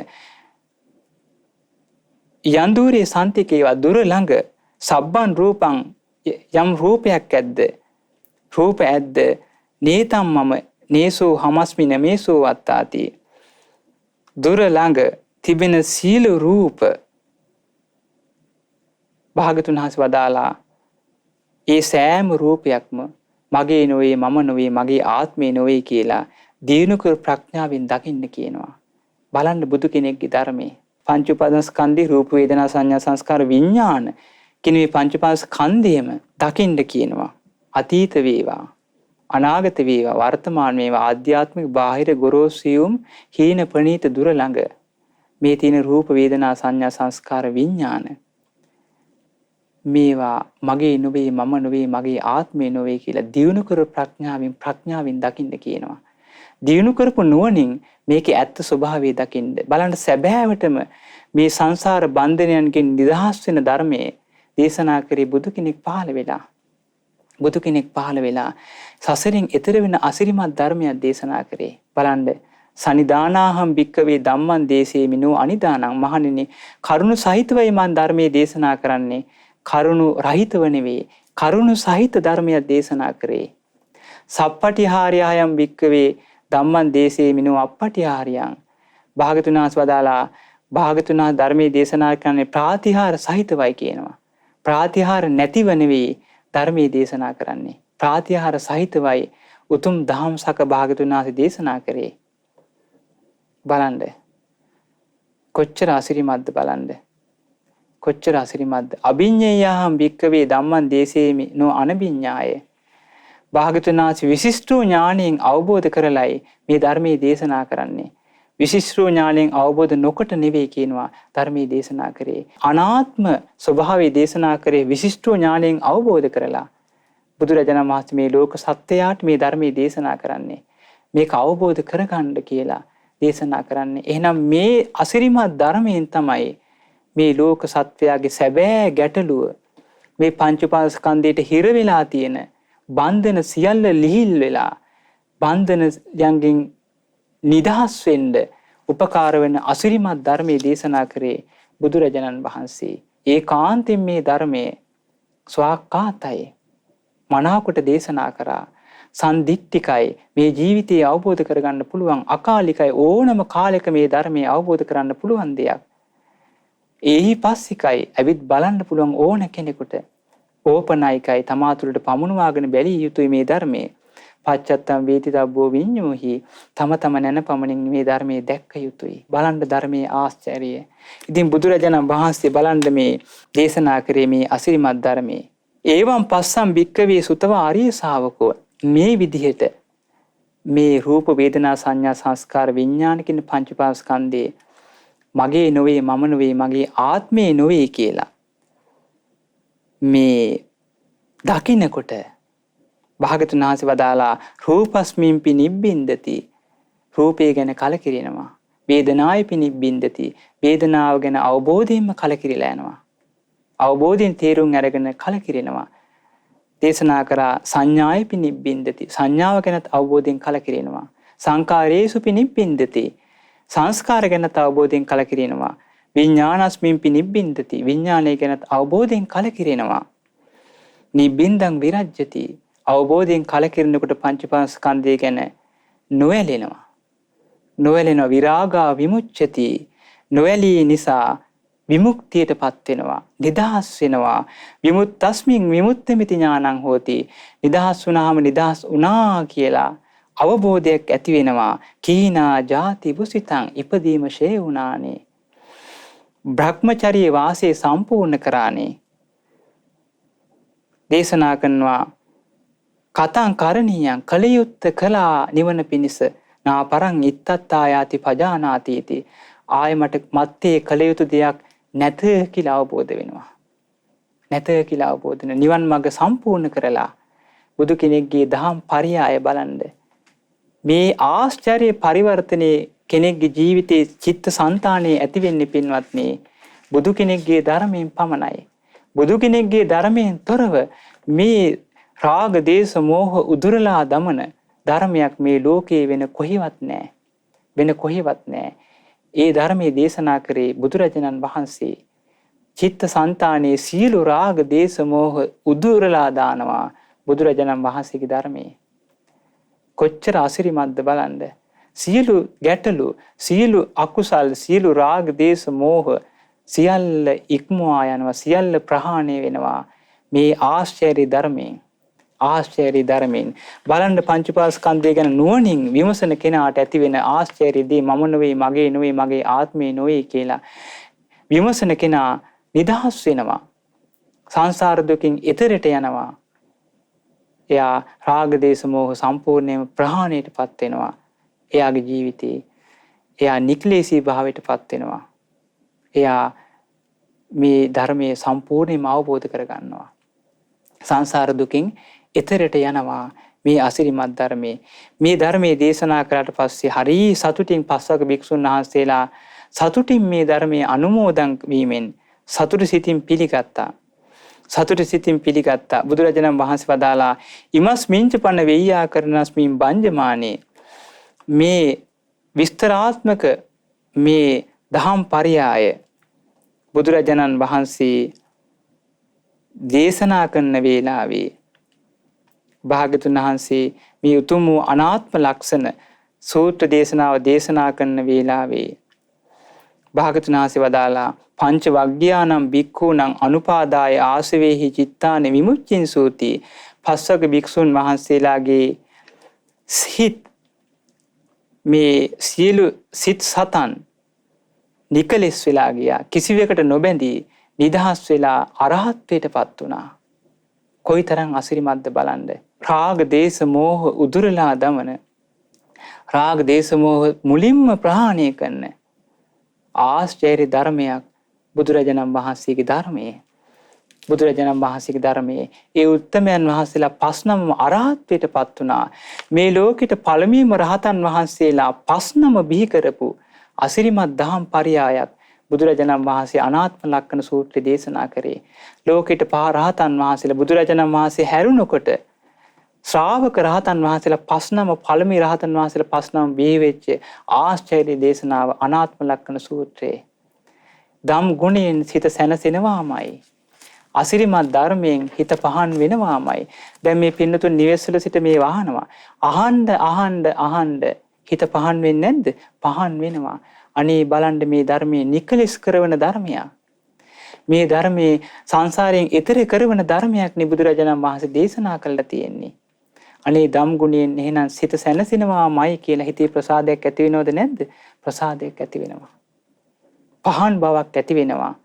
යන්දූරේ සන්තිකේවා දුර ළඟ සබ්බන් රූපං යම් රූපයක් ඇද්ද රූප ඇද්ද නේතම් මම නේසෝ හමස්මි නමේසෝ වත්තාති දුර ළඟ තිබෙන සීල රූප භාගතුන් වහන්සේ වදාලා ඒ සෑම රූපයක්ම මගේ නොවේ මම නොවේ මගේ ආත්මේ නොවේ කියලා දිනු කර ප්‍රඥාවෙන් දකින්න කියනවා. බලන්න බුදු කෙනෙක්ගේ ධර්මයේ පංච උපාදානස්කන්ධේ රූප වේදනා සංඥා සංස්කාර විඥාන කියන මේ පංච උපාදානස්කන්ධයම දකින්න කියනවා. අතීත වේවා අනාගත වේවා වර්තමාන වේවා ආධ්‍යාත්මික බාහිර ගොරෝසියුම් හීන ප්‍රනීත දුර ළඟ මේ තියෙන රූප වේදනා සංඥා සංස්කාර විඥාන මේවා මගේ නොවේ මම නොවේ මගේ ආත්මේ නොවේ කියලා දියුණු කර ප්‍රඥාවෙන් දකින්න කියනවා. දියුණු කරපු නුවණින් මේකේ ඇත්ත ස්වභාවය දකින්න බලන්න සැබෑවටම මේ සංසාර බන්ධනයන්ගෙන් නිදහස් වෙන ධර්මයේ දේශනා කරේ බුදු කෙනෙක් පහළ වෙලා. බුදු කෙනෙක් පහළ වෙලා සසරින් එතර වෙන අසිරිමත් ධර්මයක් දේශනා කරේ. බලන්න සනිදානාහම් භික්කවේ ධම්මං දේසේමිනෝ අනිදානං. මහණෙනි, කරුණු සහිතවයි මන් ධර්මයේ දේශනා කරන්නේ. කරුණු රහිතව නෙවෙයි. කරුණු සහිත ධර්මයක් දේශනා කරේ. සප්පටිහාරයයන් භික්කවේ ධම්මං දේසේමිනෝ අප්පටිහාරයන්. භාගතුන් වහන්සේ වදාලා භාගතුන් වහන්සේ ධර්මයේ දේශනා කරන්නේ ප්‍රාතිහාර සහිතවයි කියනවා. ප්‍රාතිහාර නැතිව නෙවෙයි ධර්මයේ දේශනා කරන්නේ. ප්‍රාතිහාර සහිතවයි උතුම් දහම්සක භාගතුන් වහන්සේ දේශනා කරේ. බලන්න කොච්චර අසිරිමත්ද බලන්න. කොච්චර අසිරිමත්ද. අභිඤ්ඤේයහම් භික්කවේ ධම්මං දේසේමි නෝ අනභිඤ්ඤාය. භාගතුන් වහන්සේ විශිෂ්ට ඥාණයෙන් අවබෝධ කරලයි මේ ධර්මයේ දේශනා කරන්නේ. විශිෂ්ට ඥාණයෙන් අවබෝධ නොකොට නෙවෙයි කියනවා ධර්මයේ දේශනා කරේ. අනාත්ම ස්වභාවය දේශනා කරේ විශිෂ්ට ඥාණයෙන් අවබෝධ කරලා. බුදුරජාණන් වහන්සේ මේ ලෝක සත්‍යයට මේ ධර්මයේ දේශනා කරන්නේ. මේක අවබෝධ කරගන්න කියලා දේශනා කරන්නේ. එහෙනම් මේ අසිරිමත් ධර්මයෙන් තමයි මේ ලෝක සත්වයාගේ සැබෑ ගැටලුව, මේ පංච උපාස්කන්ධයට හිර වෙලා තියෙන බන්ධන සියල්ල ලිහිල් වෙලා බන්ධන යන්ගෙන් නිදහස් වෙන්න උපකාර වෙන අසිරිමත් ධර්මයේ දේශනා කරේ බුදුරජාණන් වහන්සේ. ඒකාන්තයෙන් මේ ධර්මයේ ස්වාක්කාතයි මනාකොට දේශනා කරා. සන්දිට්ඨිකයි, මේ ජීවිතය අවබෝධ කරගන්න පුළුවන්. අකාලිකයි, ඕනම කාලයක මේ ධර්මයේ අවබෝධ කරන්න පුළුවන් දෙයක්. ඒහි පස්සිකයි, ඇවිත් බලන්න පුළුවන් ඕන කෙනෙකුට. ඕපනයිකයි, තමා තුළට පමුණවාගෙන බැලිය යුතුයි මේ ධර්මයේ. පච්චත්තම් වේතිතබ්බෝ විඤ්ඤෝහි, තම තම නැන පමණින් මේ ධර්මයේ දැක්ක යුතුයි. බලන්න ධර්මයේ ආශ්චර්යය. ඉතින් බුදුරජාණන් වහන්සේ බලන්න මේ දේශනා කරේ මේ අසිරිමත් ධර්මයේ. ඒවම් පස්සම් භික්කවේ සුතවා ආර්ය ශාවකෝ. මේ විදිහට මේ රූප වේදනා සංඥා සංස්කාර විඥාන කියන පංච පාස්කන්ධේ මගේ නොවේ, මම නොවේ, මගේ ආත්මේ නොවේ කියලා මේ දකින්නකොට භාගතුන් වහන්සේ වදාලා රූපස්මින්පි නිබ්බින්දති. රූපය ගැන කලකිරෙනවා. වේදනායපි නිබ්බින්දති. වේදනාව ගැන අවබෝධයෙන්ම කලකිරිලා යනවා. අවබෝධයෙන් තේරුම් අරගෙන කලකිරෙනවා. දේශනා කරා සංඥායපි නිබ්බින්දති. සංඥාව ගැනත් අවබෝධයෙන් කලකිරෙනවා. සංකාරේසුපි නිබ්බින්දති. සංස්කාර ගැනත් අවබෝධයෙන් කලකිරෙනවා. විඥානස්මින්පි නිබ්බින්දති. විඥානය ගැනත් අවබෝධයෙන් කලකිරෙනවා. නිබ්බින්දං විරජ්‍යති. අවබෝධයෙන් කලකිරෙනකොට පංචපාස්කන්ධය ගැන නොඇලෙනවා. නොඇලෙනවා. විරාගා විමුච්ඡති. නොඇලී නිසා විමුක්තියටපත් වෙනවා. නිදහස් වෙනවා. විමුක්තස්මින් විමුක්තമിതി ඥානං හෝති. නිදහස් වුණාම නිදහස් වුණා කියලා අවබෝධයක් ඇති වෙනවා. කීනා ජාති බුසිතං, ඉපදීම ෂේ වුණානේ. බ්‍රහ්මචර්ය වාසය සම්පූර්ණ කරානේ. දේශනා කරනවා කතං කරණීයං, කලියුත්ත කළා නිවන පිණිස. නා පරං ඉත්තත්තායාති පජානාතිති. ආය මට මත්තේ කලියුතු දෙයක් නැත කියලා අවබෝධ වෙනවා. නැත කියලා අවබෝධ වෙන නිවන් මඟ සම්පූර්ණ කරලා බුදු කෙනෙක්ගේ දහම් පරියාය බලන්න. මේ ආශ්චර්ය පරිවර්තනයේ කෙනෙක්ගේ ජීවිතයේ චිත්ත සංතානයේ ඇති වෙන්නේ පින්වත්නි බුදු කෙනෙක්ගේ ධර්මයෙන් පමණයි. බුදු කෙනෙක්ගේ ධර්මයෙන් තොරව මේ රාග දේශ මොහ උදුරලා දමන ධර්මයක් මේ ලෝකේ වෙන කොහෙවත් නැහැ. වෙන කොහෙවත් නැහැ. ඒ ධර්මයේ දේශනා කරේ බුදුරජාණන් වහන්සේ. චිත්ත සංතානයේ සියලු රාග දේශ මොහ උදුරලා දානවා බුදුරජාණන් වහන්සේගේ ධර්මයේ. කොච්චර අසිරිමත්ද බලන්න. සියලු ගැටලු, සියලු අකුසල්, සියලු රාග දේශ මොහ සියල්ල ඉක්මවා යනවා, සියල්ල ප්‍රහාණය වෙනවා මේ ආශ්චර්ය ධර්මයෙන්. ආශ්චර්ය ධර්මයෙන් බලන්න පංචපාස්කන්ධය ගැන නුවණින් විමසන කෙනාට ඇති වෙන ආශ්චර්යදී මම නොවේ, මගේ නොවේ, මගේ ආත්මේ නොවේ කියලා විමසන කෙනා නිදහස් වෙනවා. සංසාර දුකින් එතරට යනවා. එයා රාග දේශ මොහ සම්පූර්ණයෙන්ම ප්‍රහාණයටපත් වෙනවා. එයාගේ ජීවිතේ එයා නික්ලේශී භාවයටපත් වෙනවා. එයා මේ ධර්මයේ සම්පූර්ණයෙන්ම අවබෝධ කරගන්නවා. සංසාර දුකින් එතරට යනවා මේ අසිරිමත් ධර්මයේ. මේ ධර්මයේ දේශනා කළාට පස්සේ හරි සතුටින් පස්වග භික්ෂුන් වහන්සේලා සතුටින් මේ ධර්මයේ අනුමෝදන් වීමෙන් සතුට සිතින් පිළිගත්තා. සතුට සිතින් පිළිගත්තා. බුදුරජාණන් වහන්සේ වදාලා ඉමස් මිංච පන වෙయ్యා කරනස්මින් බංජමානේ. මේ විස්තරාත්මක මේ දහම් පරයය බුදුරජාණන් වහන්සේ දේශනා කරන වේලාවේ භාග්‍යතුන් වහන්සේ මේ උතුම් වූ අනාත්ම ලක්ෂණ සූත්‍ර දේශනාව දේශනා කරන වේලාවේ භාග්‍යතුන් වහන්සේ වදාලා පංච වග්ගයානම් භික්ඛූනම් අනුපාදාය ආසවේහි චිත්තානි විමුච්ඡින් සූති. පස්වග භික්ෂුන් වහන්සේලාගේ සිත් මේ සියලු සිත් සතන් නිකලෙස් වෙලා ගියා. කිසිවකට නොබැඳී නිදහස් වෙලා අරහත්ත්වයටපත් වුණා. කොයිතරම් අසිරිමත්ද බලන්න. රාග දේශ මෝහ උදුරලා දමන, රාග දේශ මෝහ මුලින්ම ප්‍රහාණය කරන ආශ්චර්ය ධර්මයක් බුදුරජාණන් වහන්සේගේ ධර්මයේ. බුදුරජාණන් වහන්සේගේ ධර්මයේ ඒ උත්තමයන් වහන්සේලා පස්නම අරහත්ත්වයටපත් වුණා. මේ ලෝකෙට පළමුවම රහතන් වහන්සේලා පස්නම බිහි කරපු අසිරිමත් දහම් පරයයක් බුදුරජාණන් වහන්සේ අනාත්ම ලක්ෂණ සූත්‍රය දේශනා කරේ. ලෝකෙට රහතන් වහන්සේලා බුදුරජාණන් වහන්සේ හැරුණකොට ශ්‍රාවක රහතන් වහන්සේලා පස්නම පළමුව රහතන් වහන්සේලා පස්නම බිහි වෙච්ච ආශ්චර්ය දේශනාව අනාත්ම ලක්ෂණ සූත්‍රයේ. ධම් ගුණයෙන් සිත සැනසෙනවාමයි. අසිරිමත් ධර්මයෙන් හිත පහන් වෙනවාමයි. දැන් මේ පින්නතුන් නිවෙස්වල සිට මේ වහනවා. අහන්න හිත පහන් වෙන්නේ නැද්ද? පහන් වෙනවා. අනේ බලන්න මේ ධර්මයේ නිකලස් කරන ධර්මයක්. මේ ධර්මයේ සංසාරයෙන් එතෙර කරන ධර්මයක් නේ බුදුරජාණන් වහන්සේ දේශනා කළා තියෙන්නේ. අනේ ධම් ගුණයෙන් එහෙනම් සිත සැනසෙනවාමයි කියලා හිතේ ප්‍රසාදයක් ඇති වෙනවද නැද්ද? ප්‍රසාදයක් ඇති වෙනවා. පහන් බවක් ඇති වෙනවා.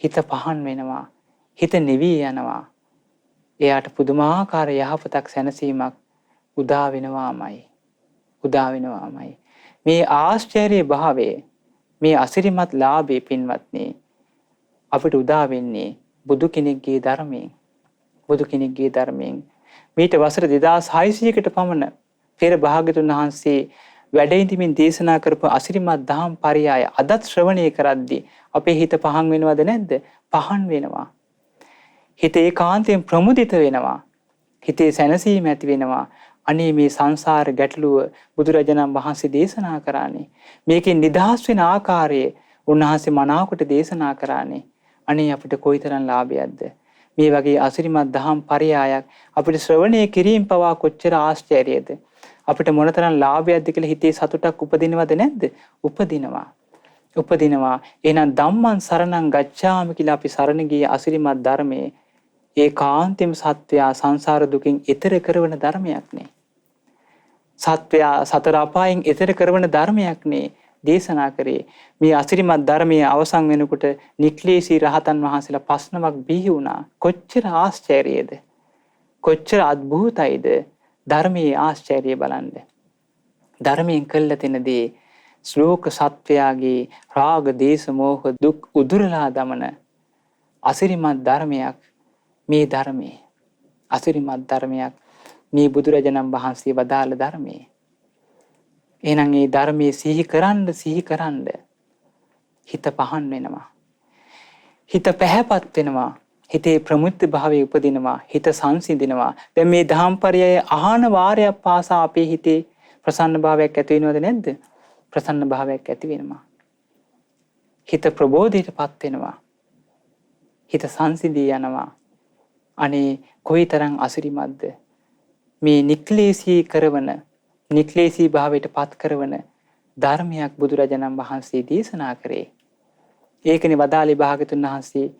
හිත පහන් වෙනවා. හිත නිවී යනවා. එයාට පුදුමාකාර යහපතක් සැනසීමක් උදා වෙනවාමයි. මේ ආශ්චර්ය භාවයේ මේ අසිරිමත් ලාභේ පින්වත්නි අපිට උදා වෙන්නේ බුදු කෙනෙක්ගේ ධර්මයෙන්. මේට වසර 2600කට පමණ පෙර භාග්‍යතුන් වහන්සේ වැඩ ඉඳිමින් දේශනා කරපු අසිරිමත් දහම් පරයය අදත් ශ්‍රවණය කරද්දී අපේ හිත පහන් වෙනවද නැද්ද? පහන් වෙනවා. හිත ඒකාන්තයෙන් ප්‍රමුදිත වෙනවා. හිතේ සැනසීම ඇති වෙනවා. අනේ මේ සංසාර ගැටලුව බුදුරජාණන් වහන්සේ දේශනා කරානේ. මේකෙන් නිදහස් වෙන ආකාරයේ උන්වහන්සේ මනාවකට දේශනා කරානේ. අනේ අපිට කොයිතරම් ලාභයක්ද? මේ වගේ අසිරිමත් දහම් පරයයක් අපිට ශ්‍රවණය කිරීම පවා කොච්චර ආශ්චර්යද? අපිට මොනතරම් ලාභයක්ද කියලා හිතේ සතුටක් උපදිනවද නැද්ද? උපදිනවා. එහෙනම් ධම්මං සරණං ගච්ඡාමි කියලා අපි සරණ ගිය අසිරිමත් ධර්මයේ ඒකාන්තෙම සත්වයා සංසාර දුකින් එතර කරන ධර්මයක් නේ. සත්වයා සතර අපායෙන් එතර කරන ධර්මයක් නේ දේශනා කරේ. මේ අසිරිමත් ධර්මයේ අවසන් වෙනකොට නික්ලේශී රහතන් වහන්සේලා පස්නමක් බිහි වුණා. කොච්චර ආශ්චර්යද? කොච්චර අద్භූතයිද? ධර්මයේ ආශ්චර්යය බලන්න. ධර්මයෙන් කළ තැනදී ශ්ලෝක සත්වයාගේ රාග දේශ මොහ දුක් උදුරලා දමන අසිරිමත් ධර්මයක් මේ ධර්මයේ. අසිරිමත් ධර්මයක් මේ බුදුරජාණන් වහන්සේ වදාළ ධර්මයේ. එහෙනම් මේ ධර්මයේ සිහි කරන්න හිත පහන් වෙනවා. හිත පැහැපත් වෙනවා. හිතේ ප්‍රමුක්ති භාවයේ උපදිනවා. හිත සංසිඳිනවා. දැන් මේ දහම් පරයය අහන වාරයක් පාසා අපේ හිතේ ප්‍රසන්න භාවයක් ඇති වෙනවද නැද්ද? ප්‍රසන්න භාවයක් ඇති වෙනවා. හිත ප්‍රබෝධයටපත් වෙනවා. හිත සංසිඳී යනවා. අනේ කොයිතරම් අසිරිමත්ද මේ නික්ලේශී භාවයට පත් කරන ධර්මයක් බුදුරජාණන් වහන්සේ දේශනා කරේ. ඒකනේ වදාළේ භාගතුන් වහන්සේ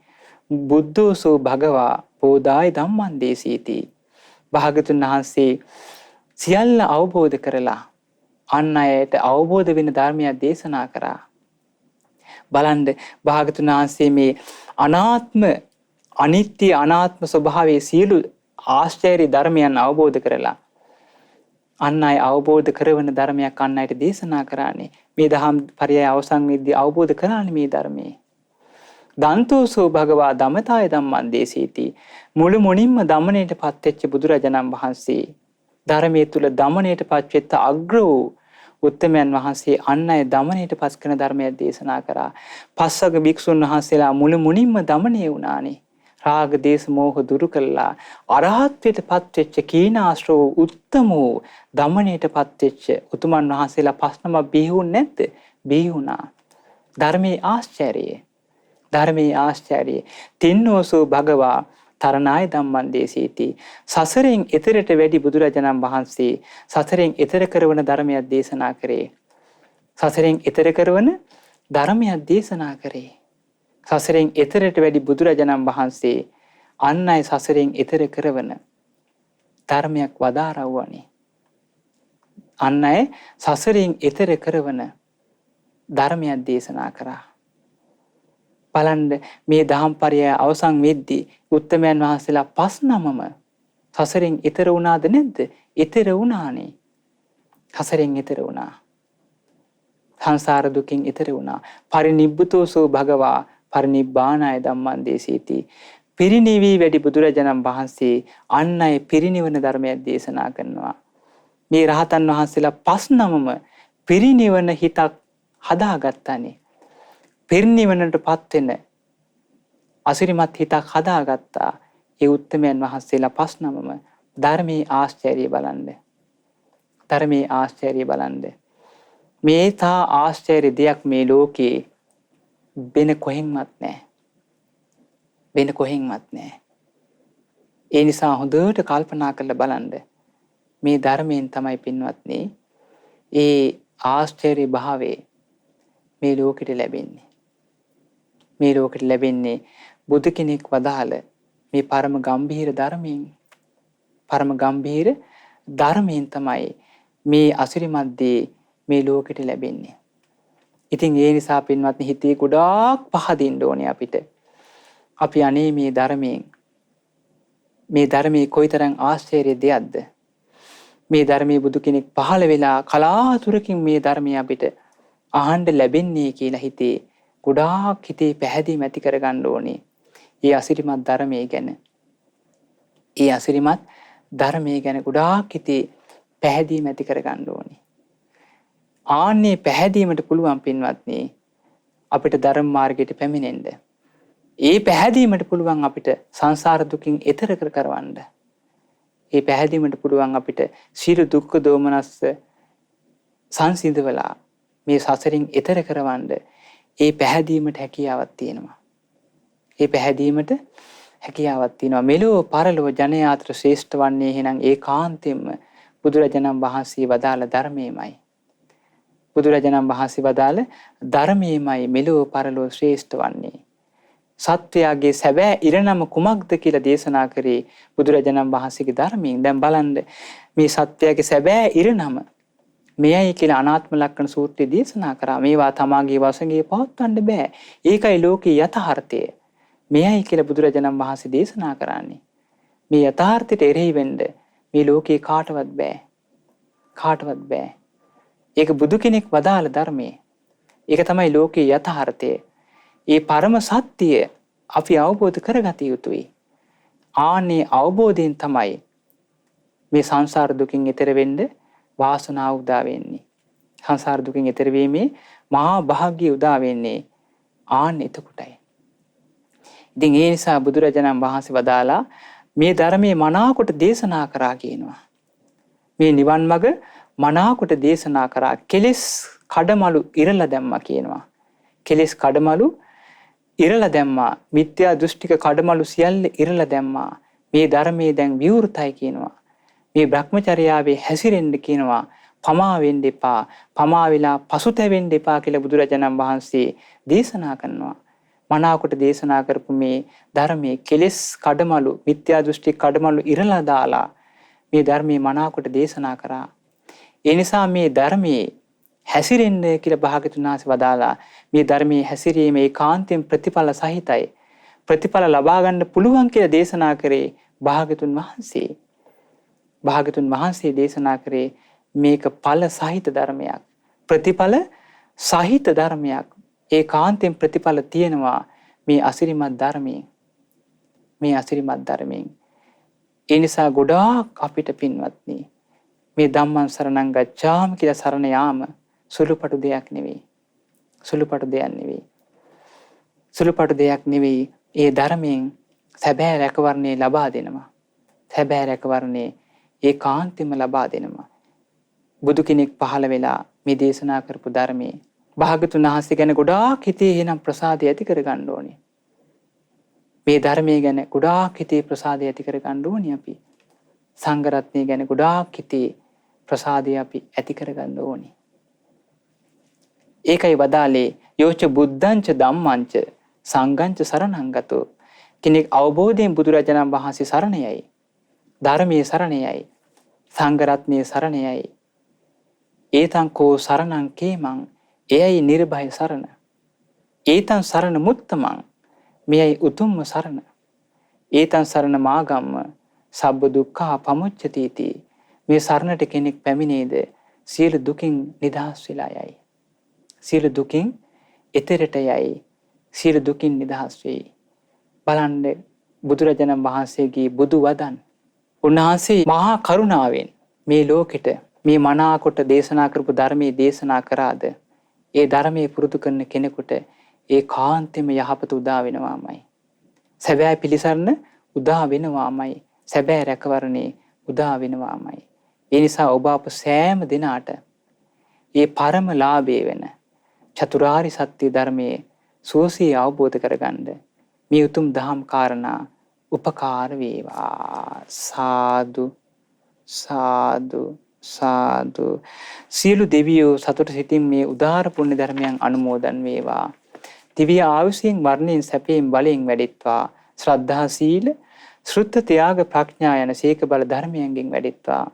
බුද්ධෝසෝ භගවා බෝධාය ධම්මං දේශීති. භාගතුන් වහන්සේ සියල්ල අවබෝධ කරලා අන් අයට අවබෝධ වෙන ධර්මයක් දේශනා කරා. බලන්න භාගතුන් වහන්සේ මේ අනිත්‍ය අනාත්ම ස්වභාවයේ සියලු ආශ්චර්ය ධර්මයන් අවබෝධ කරලා අන් අය අවබෝධ කරවන ධර්මයක් අන් අයට දේශනා කරානේ. මේ දහම් පරයය අවසන් වෙද්දී අවබෝධ කරානේ මේ ධර්මයේ. දන්තෝසෝ භගවා දමතාය ධම්මං දේශීති. මුළු මොනින්ම දමණයට පත්වෙච්ච බුදුරජාණන් වහන්සේ ධර්මයේ තුල දමණයට පත්වෙච්ච අග්‍ර වූ උත්තමයන් වහන්සේ අන් අය දමණයට පත් කරන ධර්මයක් දේශනා කරා. පස්වග භික්ෂුන් වහන්සේලා මුළු මොනින්ම දමණය වුණානේ. රාග දේශ මොහ දුරු කළා අරහත්ත්වයට පත්වෙච්ච කීනාශ්‍රව උත්තම වූ දමණයට පත්වෙච්ච උතුමන් වහන්සේලා පස්නම බිහිවුනේ නැද්ද? බිහි වුණා. ධර්මයේ ආශ්චර්යය. ධර්මයේ ආශ්චර්යය. තින්නෝසෝ භගවා තරණාය ධම්මං දේශීති. සසරෙන් එතරට වැඩි බුදුරජාණන් වහන්සේ සසරෙන් එතර කරවන ධර්මයක් දේශනා කරේ. සසරෙන් එතර කරවන ධර්මයක් දේශනා කරේ. සසරෙන් එතරට වැඩි බුදුරජාණන් වහන්සේ අන් අය සසරෙන් එතර කරවන ධර්මයක් වදාරවුවනේ. අන් අය සසරෙන් එතර කරවන ධර්මයක් දේශනා කරා. බලන්න මේ දහම්පරය අවසන් වෙද්දී උත්තමයන් වහන්සේලා 5 නමම සසරෙන් එතර වුණාද නැද්ද? එතර වුණානේ. සසරෙන් එතර වුණා. සංසාර දුකින් එතර වුණා. පරිනිබ්බුතෝසෝ භගවා පරිනිබ්බානාය ධම්මං දේශීති. පිරිනිවි වැඩි බුදුරජාණන් වහන්සේ අන් අය පිරිනිවන ධර්මයක් දේශනා කරනවා. මේ රහතන් වහන්සේලා 5 නමම පිරිනිවන හිතක් හදාගත්තානේ. පිරිනිවනටපත් වෙන අසිරිමත් හිතක් හදාගත්තා. ඒ උත්තමයන් වහන්සේලා 5 නමම ධර්මයේ ආශ්චර්යය බලන්න. ධර්මයේ ආශ්චර්යය බලන්න. මේ තා ආශ්චර්ය දෙයක් මේ ලෝකේ වෙන කොහෙන්වත් නැහැ. වෙන කොහෙන්වත් නැහැ. ඒ නිසා හොඳට කල්පනා කරලා බලන්න. මේ ධර්මයෙන් තමයි පින්වත්නි ඒ ආශ්චර්ය භාවයේ මේ ලෝකෙට ලැබෙන්නේ. මේ ලෝකෙට ලැබෙන්නේ බුදු කෙනෙක් වදාළ මේ පරම ගම්භීර ධර්මයෙන්. පරම ගම්භීර ධර්මයෙන් තමයි මේ අසිරිමත් දේ මේ ලෝකෙට ලැබෙන්නේ. ඉතින් ඒ නිසා පින්වත්නි හිතේ ගොඩාක් පහදින්න ඕනේ අපිට. අපි අනේ මේ ධර්මයේ කොයිතරම් ආශ්චර්ය දෙයක්ද? මේ ධර්මයේ බුදු කෙනෙක් පහළ වෙලා කලාතුරකින් මේ ධර්මය අපිට අහන්න ලැබෙන්නේ කියලා හිතේ ගොඩාක් හිතේ පැහැදීම ඇති කරගන්න ඕනේ. ඒ අසිරිමත් ධර්මයේ ගැන. ඒ අසිරිමත් ධර්මයේ ගැන ගොඩාක් හිතේ පැහැදීම ඇති කරගන්න ඕනේ. ආන්නේ පැහැදීමට පුළුවන් පින්වත්නි අපිට ධර්ම මාර්ගයට පැමිණෙන්න. ඒ පැහැදීමට පුළුවන් අපිට සංසාර දුකින් එතර කරවන්න. ඒ පැහැදීමට පුළුවන් අපිට සියලු දුක්ඛ දෝමනස්ස සංසිඳවලා මේ සසරින් එතර කරවන්න. ඒ පැහැදීමට හැකියාවක් තියෙනවා. ඒ පැහැදීමට හැකියාවක් තියෙනවා. මෙලෝ පරලෝ ජනයාත්‍ර ශ්‍රේෂ්ඨ වන්නේ එහෙනම් ඒකාන්තයෙන්ම බුදුරජාණන් වහන්සේ වදාළ ධර්මයමයි. බුදුරජාණන් වහන්සේ වදාළ ධර්මයමයි මෙලෝ පරලෝ ශ්‍රේෂ්ඨ වන්නේ. සත්වයාගේ සැබෑ ඉරණම කුමක්ද කියලා දේශනා කරේ බුදුරජාණන් වහන්සේගේ ධර්මයෙන්. දැන් බලන්න මේ සත්වයාගේ සැබෑ ඉරණම මෙයයි කියලා අනාත්ම ලක්ෂණ සූත්‍රය දේශනා කරා. මේවා තමාගේ වශයෙන් පවත්වන්න බෑ. ඒකයි ලෝකේ යථාර්ථය. මෙයයි කියලා බුදුරජාණන් වහන්සේ දේශනා කරන්නේ. මේ යථාර්ථයට එරෙහි වෙන්න මේ ලෝකේ කාටවත් බෑ. කාටවත් බෑ. ඒක බුදු කෙනෙක් වදාළ ධර්මයේ. ඒක තමයි ලෝකේ යථාර්ථය. ඒ පරම සත්‍යය අපි අවබෝධ කරගත යුතුයි. ආනේ අවබෝධයෙන් තමයි මේ සංසාර දුකින් එතර වෙන්න වාසනාව උදා වෙන්නේ. සංසාර දුකින් එතර වීමේ මහා භාග්‍ය උදා වෙන්නේ ආන්නේ එතකොටයි. ඉතින් ඒ නිසා බුදුරජාණන් වහන්සේ වදාලා මේ ධර්මයේ මනාකොට දේශනා කරා කියනවා. මේ නිවන් මඟ මනාකොට දේශනා කරා. කෙලෙස් කඩමලු ඉරලා දැම්මා කියනවා. කෙලෙස් කඩමලු ඉරලා දැම්මා. මිත්‍යා දෘෂ්ටික කඩමලු සියල්ල ඉරලා දැම්මා. මේ ධර්මයේ දැන් විවෘතයි කියනවා. මේ භ්‍රමචර්යාවේ හැසිරෙන්න කියනවා. පමා වෙන්න එපා. පමා වෙලා පසුතැවෙන්න එපා කියලා බුදුරජාණන් වහන්සේ දේශනා කරනවා. මනාකොට දේශනා කරපු මේ ධර්මයේ කෙලෙස් කඩමලු මිත්‍යා දෘෂ්ටි කඩමලු ඉරලා දාලා මේ ධර්මයේ මනාකොට දේශනා කරා. ඒ නිසා මේ ධර්මයේ හැසිරෙන්න කියලා භාග්‍යතුන් වහන්සේ වදාලා මේ ධර්මයේ හැසිරීම ඒකාන්තයෙන් ප්‍රතිඵල සහිතයි. ප්‍රතිඵල ලබා ගන්න පුළුවන් කියලා දේශනා කරේ භාග්‍යතුන් වහන්සේ. භාග්‍යතුන් වහන්සේ දේශනා කරේ මේක ඵල සහිත ධර්මයක්. ප්‍රතිඵල සහිත ධර්මයක්. ඒකාන්තයෙන් ප්‍රතිඵල තියෙනවා මේ අසිරිමත් ධර්මයෙන්. මේ අසිරිමත් ධර්මයෙන්. ඒ නිසා ගොඩාක් අපිට පින්වත්නි මේ ධම්මං සරණං ගච්ඡාමි කියලා සරණ යාම සුළුපටු දෙයක් නෙවෙයි. සුළුපටු දෙයක් නෙවෙයි. සුළුපටු දෙයක් නෙවෙයි. ඒ ධර්මයෙන් සැබෑ රැකවරණේ ලබා දෙනවා. සැබෑ රැකවරණේ ඒකාන්තෙම ලබා දෙනවා. බුදු කෙනෙක් පහළ වෙලා මේ දේශනා කරපු ධර්මයේ භාගතුන් වහන්සේ ගැන ගොඩාක් හිතේ එනම් ප්‍රසාදය ඇති කරගන්න ඕනේ. මේ ධර්මයේ ගැන ගොඩාක් හිතේ ප්‍රසාදය ඇති කරගන්න ඕනේ අපි. සංඝ රත්නය ගැන ගොඩාක් හිතේ ප්‍රසාදය අපි ඇති කරගන්න ඕනේ. ඒකයි වදාලේ යෝච බුද්ධංච ධම්මංච සංඝංච සරණං ගතෝ. කෙනෙක් අවබෝධයෙන් බුදුරජාණන් වහන්සේ සරණ යයි. ධර්මයේ සරණ යයි. සංඝ රත්නයේ සරණ යයි. ඒතං කෝ සරණං කේමං එයයි නිර්භය සරණ. ඒතං සරණ මුත්තමං මෙයයි උතුම්ම සරණ. ඒතං සරණ මාගම්ම සබ්බ දුක්ඛා පමුච්චති. මේ සරණට කෙනෙක් පැමිණේද සියලු දුකින් නිදහස් වෙලා යයි. සියලු දුකින් එතරට යයි. සියලු දුකින් නිදහස් වෙයි. බලන්න බුදුරජාණන් වහන්සේගේ බුදු වදන්. උන්වහන්සේ මහා කරුණාවෙන් මේ ලෝකෙට මේ මනාකොට දේශනා කරපු ධර්මයේ දේශනා කරාද ඒ ධර්මයේ පුරුදු කරන කෙනෙකුට ඒ කාන්තෙම යහපත උදා වෙනවාමයි. සැබෑ පිළිසරණ උදා වෙනවාමයි. සැබෑ රැකවරණේ උදා වෙනවාමයි. ඒ නිසා ඔබ අප සෑම දිනාට ඒ පරම ලාභය වෙන චතුරාර්ය සත්‍ය ධර්මයේ සුවසේ අවබෝධ කරගන්න මේ උතුම් දහම් කාරණා උපකාර වේවා. සාදු සාදු සාදු. සියලු දෙවියෝ සතුට සිතින් මේ උදාර පුණ්‍ය ධර්මයන් අනුමෝදන් වේවා. දිව්‍ය ආයුෂයෙන් වර්ණයෙන් සැපයෙන් බලයෙන් වැඩිත්වා. ශ්‍රද්ධා සීල ශ්‍රුත ත්‍යාග ප්‍රඥා යන සීක බල ධර්මයන්ගෙන් වැඩිත්වා.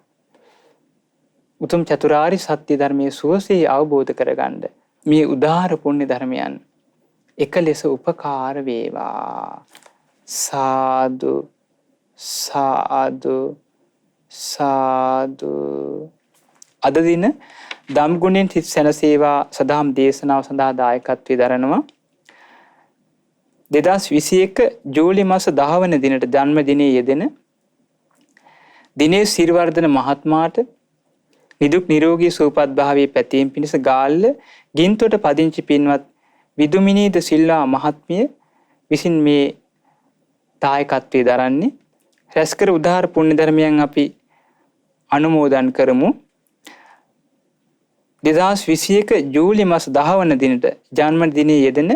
උතුම් චතුරාර්ය සත්‍ය ධර්මයේ සුවසේ අවබෝධ කරගන්න මේ උදාර පුණ්‍ය ධර්මයන් එක ලෙස උපකාර වේවා. සාදු සාදු සාදු. අද දින ධම් ගුණෙන් සිත සැනසේවා සදාම් දේශනාව සඳහා දායකත්වයේ දරනවා 2021 ජූලි මාස 10 වන දිනට ජන්ම දිනයේ යෙදෙන දිනේෂ් සිරිවර්ධන මහත්මයාට නිදුක් නිරෝගී සුවපත් භාවයේ පැතීම් පිණිස ගාල්ල ගින්තොට පදිංචි පින්වත් විදුමිනීද සිල්වා මහත්මිය විසින් මේ දායකත්වයේ දරන්නේ. රැස්කර උදාර පුණ්‍ය ධර්මයන් අපි අනුමෝදන් කරමු. 2021 ජූලි මාස 10 වන දිනට ජන්ම දිනයේ යෙදෙන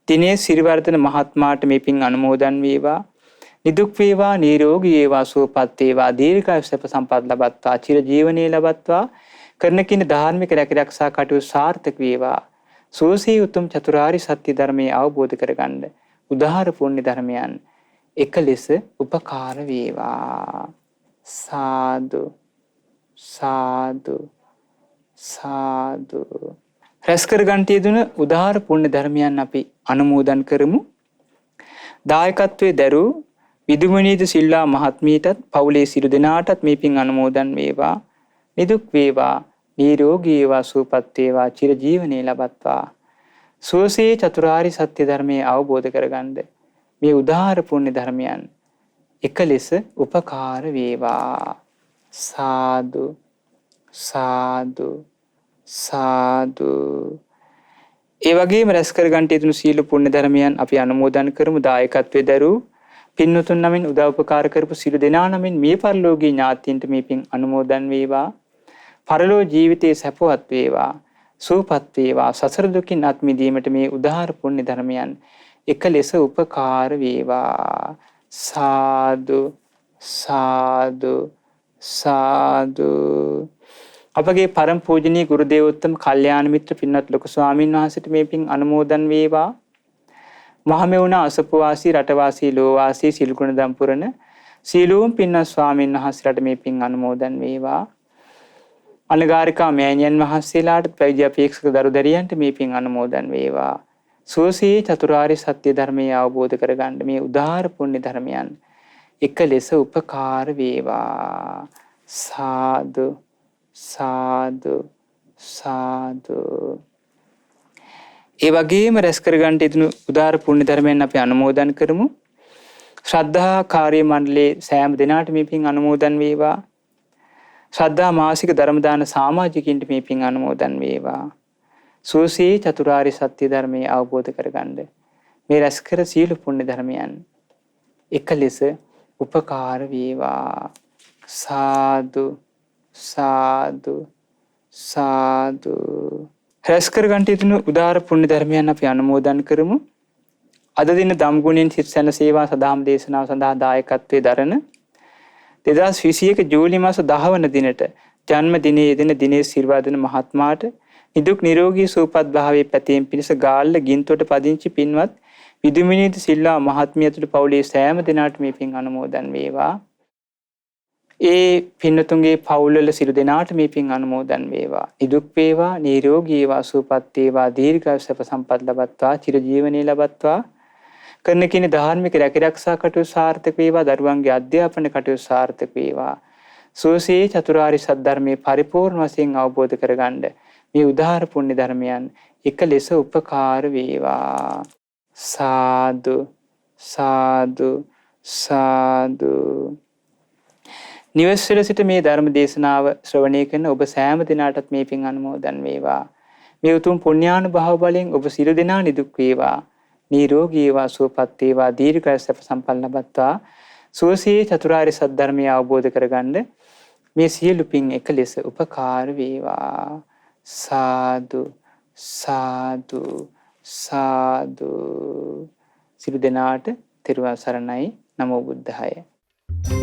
දිනේෂ් සිරිවර්ධන මහත්මයාට මේ පින් අනුමෝදන් වේවා. නිදුක් වේවා නිරෝගී වේවා සුවපත් වේවා දීර්ඝායු සැප සම්පත් ලබත්වා චිර ජීවනයේ ලබත්වා කරන කින ධාර්මික රැකරක්ෂා කටයුතු සාර්ථක වේවා. සෝසී උතුම් චතුරාර්ය සත්‍ය ධර්මයේ අවබෝධ කරගන්න උදාර පුණ්‍ය ධර්මයන් එක ලෙස උපකාර වේවා. සාදු සාදු සාදු. රැස්කර ගන්ට යෙදුන උදාර පුණ්‍ය ධර්මයන් අපි අනුමෝදන් කරමු. දායකත්වයේ දරූ විදුමනීද සිල්වා මහත්මියටත් පවුලේ සියලු දෙනාටත් මේ පින් අනුමෝදන් වේවා. නිදුක් වේවා නිරෝගී වේවා සුවපත් වේවා චිර ජීවනයේ ලබත්වා. සුවසේ චතුරාර්ය සත්‍ය ධර්මයේ අවබෝධ කරගන්න මේ උදාර පුණ්‍ය ධර්මයන් එක ලෙස උපකාර වේවා. සාදු සාදු සාදු. ඒ වගේම රැස් කර ගන්නට යෙදුණු සීල පුණ්‍ය ධර්මයන් අපි අනුමෝදන් කරමු. දායකත්වයේ දරූ පින්වතුන් නමින් උදව් උපකාර කරපු සියලු දෙනා නමින් මේ පරලෝකීය ඥාතීන්ට මේ පින් අනුමෝදන් වේවා. පරලෝ ජීවිතයේ සැපවත් වේවා සුවපත් වේවා. සසර දුකින් අත් මිදීමට මේ උදාර පුණ්‍ය ධර්මයන් එක ලෙස උපකාර වේවා. සාදු සාදු සාදු. අපගේ පරම පූජනීය ගුරු දේවෝත්තම කල්යාණ මිත්‍ර පින්වත් ලොකු ස්වාමීන් වහන්සේට මේ පින් අනුමෝදන් වේවා. මහමෙවුනා අසපුවාසී රටවාසී ලෝවාසී සිල්ගුණ දම් පුරන සීලෝම් පින්වත් ස්වාමීන් වහන්සේලාට මේ පින් අනුමෝදන් වේවා. අනගාരികා මෑණියන් වහන්සේලාට පැවිදි අපේක්ෂක දරු දැරියන්ට මේ පින් අනුමෝදන් වේවා. සෝසී චතුරාර්ය සත්‍ය ධර්මයේ අවබෝධ කරගන්න මේ උදාාර පුණ්‍ය ධර්මයන් එක ලෙස උපකාර වේවා. සාදු සාදු සාදු. ඒ වගේම රැස් කර ගන්නට යෙදුණු උදාාර පුණ්‍ය ධර්මයන් අපි අනුමෝදන් කරමු. ශ්‍රද්ධා කාර්ය මණ්ඩලයේ සෑම දිනාට මේ පින් අනුමෝදන් වේවා. ශ්‍රද්ධා මාසික ධර්ම දාන සමාජිකින්ට මේ පින් අනුමෝදන් වේවා. සෝසී චතුරාර්ය සත්‍ය ධර්මයේ අවබෝධ කරගන්න මේ රැස් කර සීල පුණ්‍ය ධර්මයන් එක ලෙස උපකාර වේවා. සාදු සාදු සාදු. රැස් කර ගන්නට යුතු උදාාර පුණ්‍ය ධර්මයන් අපි අනුමෝදන් කරමු. අද දින ධම්ගුණෙන් සිත් සැනසේවා සදාම් දේශනාව සඳහා දායකත්වයේ දරන 2021 ජූලි මාස 10 වන දිනට ජන්ම දිනයේ යෙදෙන දිනේෂ් සිල්වාදන මහත්මයාට නිදුක් නිරෝගී සුවපත් භාවයේ පැතීම් පිණිස ගාල්ල ගින්තොට පදිංචි පින්වත් විදුමිනීති සිල්වා මහත්මිය ඇතුළු පවුලේ සෑම දෙනාට මේ පින් අනුමෝදන් වේවා. ඒ පින්නතුන්ගේ පවුල්වල සියලු දෙනාට මේ පින් අනුමෝදන් වේවා. නිදුක් වේවා, නිරෝගී වේවා, සුවපත් වේවා, දීර්ඝායුෂ සම්පත් ලබත්වා, චිරජීවනයේ ලබත්වා. කරන කින ධාර්මික රැකිරක්ෂා කටයුතු සාර්ථක වේවා. දරුවන්ගේ අධ්‍යාපන කටයුතු සාර්ථක වේවා. සෝසේ චතුරාර්ය සත්‍ය ධර්මයේ පරිපූර්ණ වශයෙන් අවබෝධ කරගන්න මේ උදාාර පුණ්‍ය ධර්මයන් එක ලෙස උපකාර වේවා. සාදු සාදු සාදු. නිවසේල සිට මේ ධර්ම දේශනාව ශ්‍රවණය කරන ඔබ සෑම දිනාටත් මේ පින් අනුමෝදන් වේවා. මේ උතුම් පුණ්‍යානුභාව බලෙන් ඔබ සියලු දෙනා නිදුක් වේවා, නිරෝගී වේවා, සුවපත් වේවා, දීර්ඝායුෂ සම්පන්න ලබත්වා. සුවසේ චතුරාර්ය සත්‍ය ධර්මය අවබෝධ කරගන්න මේ සියලු පින් එක ලෙස උපකාර වේවා. සාදු සාදු සාදු. සියලු දෙනාට තෙරුවන් සරණයි. නමෝ බුද්ධාය.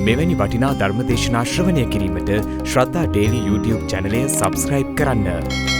මෙවැනි වටිනා ධර්මදේශනා ශ්‍රවණය කිරීමට ශ්‍රද්ධා ඩේලි YouTube චැනලය සබස්ක්‍රයිබ් කරන්න.